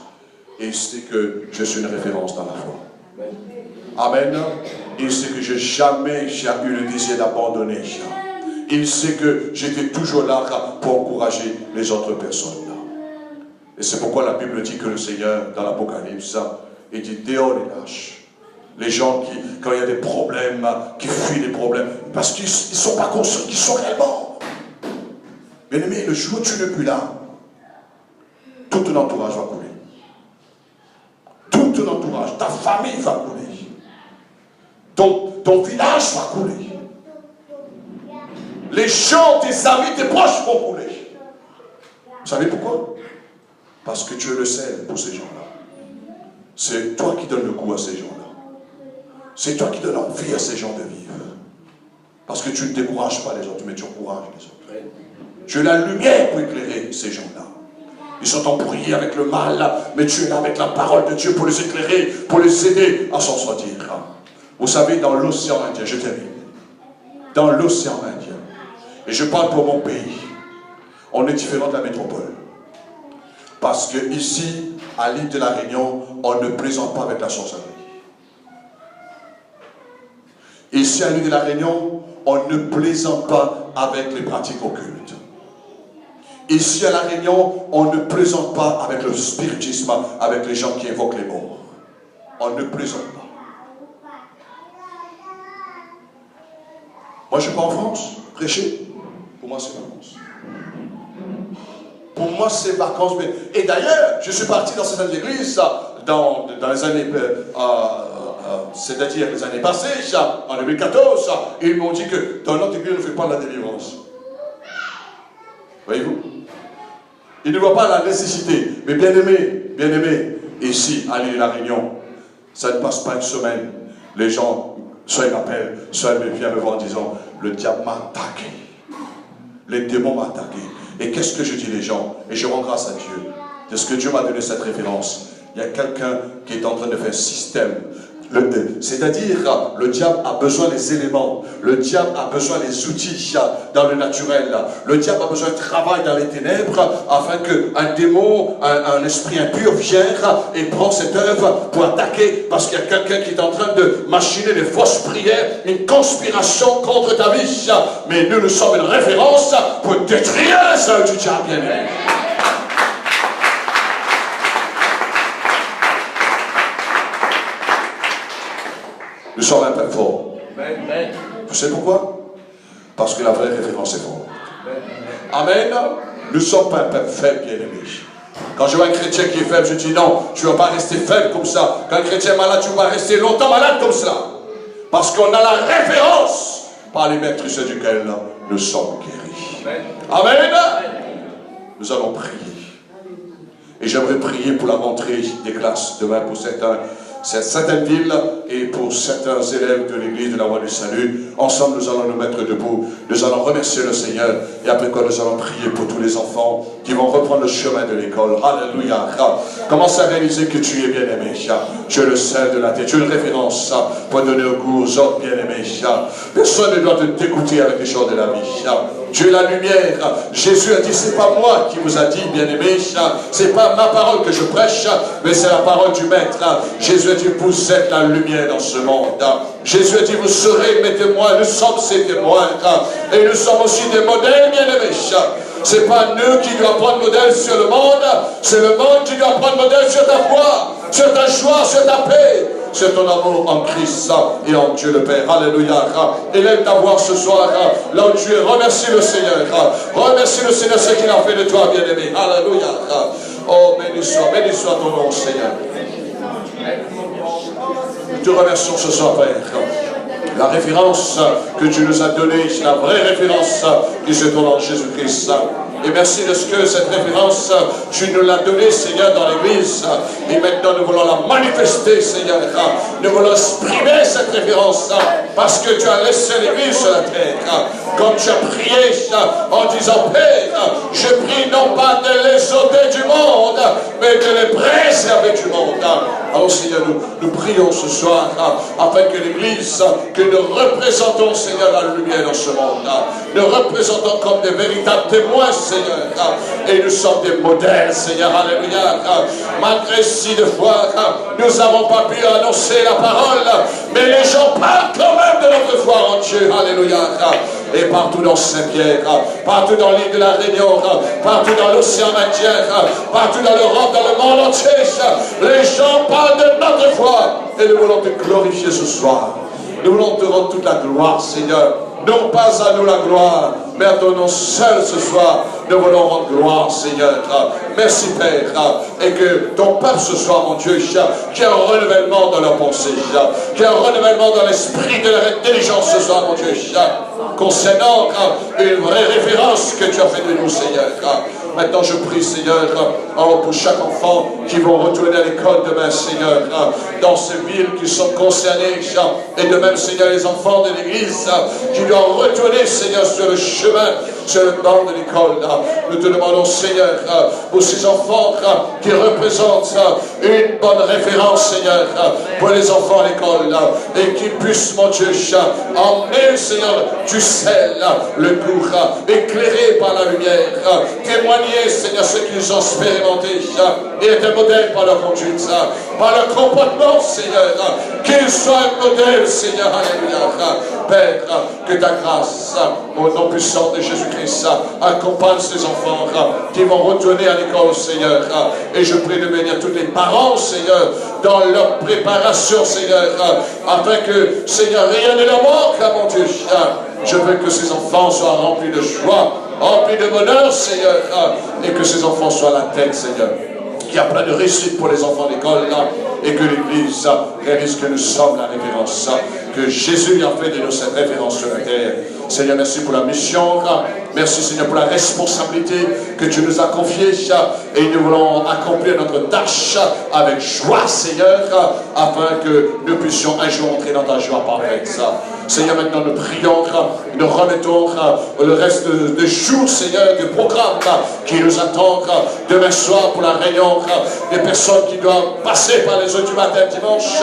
Et ils savent que je suis une référence dans la foi. Amen. Il sait que jamais j'ai eu le désir d'abandonner. Il sait que j'étais toujours là pour encourager les autres personnes. Et c'est pourquoi la Bible dit que le Seigneur, dans l'Apocalypse, il dit dehors les lâches. Les gens qui, quand il y a des problèmes, qui fuient les problèmes, parce qu'ils ne sont pas conscients qu'ils sont réellement. Bien aimé, le jour où tu n'es plus là, tout ton entourage va couler. Tout ton entourage, ta famille va couler. Ton village va couler. Les gens, tes amis, tes proches vont couler. Vous savez pourquoi? Parce que tu es le sel pour ces gens-là. C'est toi qui donnes le goût à ces gens-là. C'est toi qui donnes envie à ces gens de vivre. Parce que tu ne décourages pas les autres, mais tu encourages les autres. Tu es la lumière pour éclairer ces gens-là. Ils sont embrouillés avec le mal, mais tu es là avec la parole de Dieu pour les éclairer, pour les aider à s'en sortir. Vous savez, dans l'océan Indien, je termine. Dans l'océan Indien, et je parle pour mon pays, on est différent de la métropole. Parce que ici, à l'île de la Réunion, on ne plaisante pas avec la sorcellerie. Ici, à l'île de la Réunion, on ne plaisante pas avec les pratiques occultes. Ici, à la Réunion, on ne plaisante pas avec le spiritisme, avec les gens qui évoquent les morts. On ne plaisante pas. Moi, je ne suis pas en France, prêcher. Pour moi, c'est vacances. Pour moi, c'est vacances. Et d'ailleurs, je suis parti dans certaines églises dans les années, c'est-à-dire les années passées, en 2014, ils m'ont dit que dans notre église, on ne fait pas la délivrance. Voyez-vous? Ils ne voient pas la nécessité. Mais bien aimé, ici, à l'île de la Réunion, ça ne passe pas une semaine. Les gens, soit ils m'appellent, soit ils viennent me voir en disant, le diable m'a attaqué. Les démons m'ont attaqué. Et qu'est-ce que je dis les gens? Et je rends grâce à Dieu. Parce que Dieu m'a donné cette référence. Il y a quelqu'un qui est en train de faire un système. C'est-à-dire, le diable a besoin des éléments. Le diable a besoin des outils dans le naturel. Le diable a besoin de travail dans les ténèbres afin qu'un démon, un esprit impur vienne et prend cette œuvre pour attaquer parce qu'il y a quelqu'un qui est en train de machiner des fausses prières, une conspiration contre ta vie. Mais nous sommes une référence pour détruire ça du diable, bien aimé. Nous sommes un peuple fort. Vous savez pourquoi? Parce que la vraie référence est forte. Amen. Nous ne sommes pas un peuple faible, bien aimé. Quand je vois un chrétien qui est faible, je dis non, tu ne vas pas rester faible comme ça. Quand un chrétien est malade, tu ne vas pas rester longtemps malade comme cela. Parce qu'on a la référence par les maîtres duquel nous sommes guéris. Amen. Nous allons prier. Et j'aimerais prier pour la rentrée des classes demain pour certains. certaines villes et pour certains élèves de l'église de la Voie du Salut. Ensemble, nous allons nous mettre debout. Nous allons remercier le Seigneur. Et après quoi, nous allons prier pour tous les enfants qui vont reprendre le chemin de l'école. Alléluia. Commence à réaliser que tu es bien-aimé. Tu es le sel de la terre. Tu es une référence pour donner au goût aux autres bien-aimés. Personne ne doit te dégoûter avec les choses de la vie. Tu es la lumière. Jésus a dit, c'est pas moi qui vous a dit, bien-aimé, c'est pas ma parole que je prêche, mais c'est la parole du Maître. Jésus a dit, vous êtes la lumière dans ce monde. Jésus a dit, vous serez mes témoins, nous sommes ses témoins. Et nous sommes aussi des modèles, bien-aimés. C'est pas nous qui doivent prendre modèle sur le monde, c'est le monde qui doit prendre modèle sur ta foi, sur ta joie, sur ta paix, sur ton amour en Christ et en Dieu le Père. Alléluia. Élève ta voix ce soir, là où tu es. Remercie le Seigneur. Remercie le Seigneur ce qu'il a fait de toi, bien-aimé. Alléluia. Oh, béni soit ton nom, Seigneur. Nous te remercions ce soir, Père. La référence que tu nous as donnée, c'est la vraie référence qui se trouve en Jésus-Christ. Et merci de ce que cette référence, tu nous l'as donnée, Seigneur, dans l'Église. Et maintenant, nous voulons la manifester, Seigneur. Nous voulons exprimer cette référence parce que tu as laissé l'Église sur la terre. Comme tu as prié en disant, Père, je prie non pas de les ôter du monde, mais de les préserver du monde. Alors, Seigneur, nous prions ce soir afin que l'Église, que nous représentons, Seigneur, la lumière dans ce monde. Nous représentons comme des véritables témoins, Seigneur. Et nous sommes des modèles, Seigneur. Alléluia. Malgré si de fois, nous n'avons pas pu annoncer la parole, mais les gens parlent quand même de notre foi en Dieu. Alléluia. Et partout dans Saint-Pierre, partout dans l'île de la Réunion, partout dans l'océan Indien, partout dans l'Europe, dans le monde entier, les gens parlent de notre foi. Et nous voulons te glorifier ce soir. Nous voulons te rendre toute la gloire, Seigneur. Non pas à nous la gloire, mais à ton nom seul ce soir. Nous voulons rendre gloire, Seigneur. Merci, Père. Et que ton peuple ce soir, mon Dieu, qu'il y ait un renouvellement dans leur pensée, qu'il y ait un renouvellement dans l'esprit de leur intelligence ce soir, mon Dieu, concernant une vraie référence que tu as fait de nous, Seigneur. Maintenant, je prie, Seigneur, pour chaque enfant qui vont retourner à l'école demain, Seigneur, dans ces villes qui sont concernées, et de même, Seigneur, les enfants de l'Église qui doivent retourner, Seigneur, sur le chemin, sur le banc de l'école. Nous te demandons, Seigneur, pour ces enfants qui représentent une bonne référence, Seigneur, pour les enfants à l'école, et qu'ils puissent, mon Dieu, emmener, Seigneur, du sel, le goût, éclairé par la lumière, témoigner, Seigneur, ce qu'ils ont expérimenté, et être un modèle par leur conduite, par leur comportement, Seigneur, qu'ils soient un modèle, Seigneur, alléluia. Père, que ta grâce, au nom puissant de Jésus-Christ, accompagne ces enfants qui vont retourner à l'école, Seigneur. Et je prie de bénir tous les parents, Seigneur, dans leur préparation, Seigneur, afin que, Seigneur, rien ne leur manque, mon Dieu. Je veux que ces enfants soient remplis de joie, remplis de bonheur, Seigneur, et que ces enfants soient la tête, Seigneur. Il y a plein de réussite pour les enfants d'école, et que l'Église réalise que nous sommes la référence, que Jésus a fait de nous cette référence sur la terre. Seigneur, merci pour la mission, merci Seigneur pour la responsabilité que tu nous as confiée, et nous voulons accomplir notre tâche avec joie, Seigneur, afin que nous puissions un jour entrer dans ta joie parfaite. Seigneur, maintenant nous prions, nous remettons le reste des jours, Seigneur, du programme qui nous attend demain soir pour la réunion, des personnes qui doivent passer par les eaux du matin dimanche,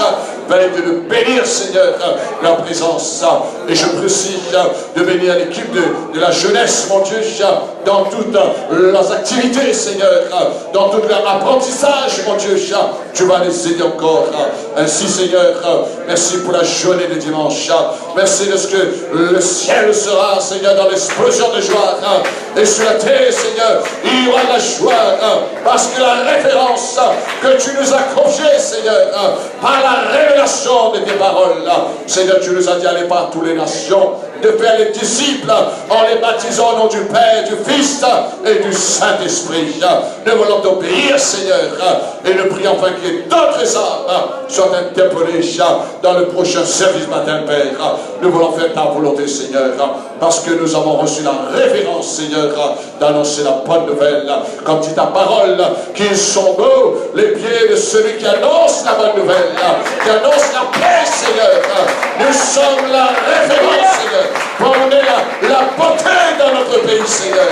de nous bénir, Seigneur, leur présence. Et je prie de bénir l'équipe de la jeunesse, mon Dieu, dans toutes leurs activités, Seigneur, dans tout leur apprentissage, mon Dieu, tu vas les aider encore. Ainsi, Seigneur, merci pour la journée de dimanche. Merci de ce que le ciel sera, Seigneur, dans l'explosion de joie. Et sur la terre, Seigneur, il y aura de la joie, parce que la référence que tu nous as confiée, Seigneur, par la révélation de tes paroles, Seigneur, tu nous as dit, allez par toutes les nations, de faire les disciples en les baptisant au nom du Père, du Fils et du Saint-Esprit. Nous voulons t'obéir, Seigneur, et nous prions afin qu'il y ait d'autres âmes soient interpellées dans le prochain service matin, Père. Nous voulons faire ta volonté, Seigneur, parce que nous avons reçu la révérence, Seigneur, d'annoncer la bonne nouvelle, comme dit ta parole, qu'ils sont beaux les pieds de celui qui annonce la bonne nouvelle, qui annonce la paix, Seigneur. Nous sommes la référence, Seigneur, pour amener la beauté dans notre pays, Seigneur.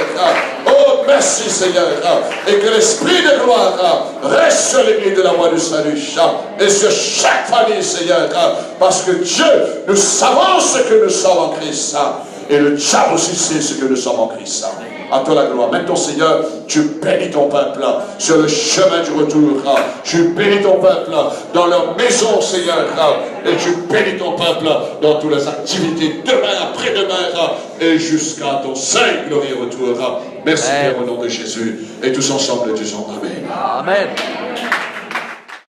Oh, merci, Seigneur, et que l'Esprit de gloire reste sur l'église de la voie du salut, et sur chaque famille, Seigneur, parce que Dieu, nous savons ce que nous sommes en Christ, et le diable aussi sait ce que nous sommes en Christ. À toi la gloire. Maintenant, Seigneur, tu bénis ton peuple sur le chemin du retour. Tu bénis ton peuple dans leur maison, Seigneur. Et tu bénis ton peuple dans toutes les activités, demain, après-demain, et jusqu'à ton saint glorieux retour. Merci, Père, au nom de Jésus. Et tous ensemble, disons Amen. Amen.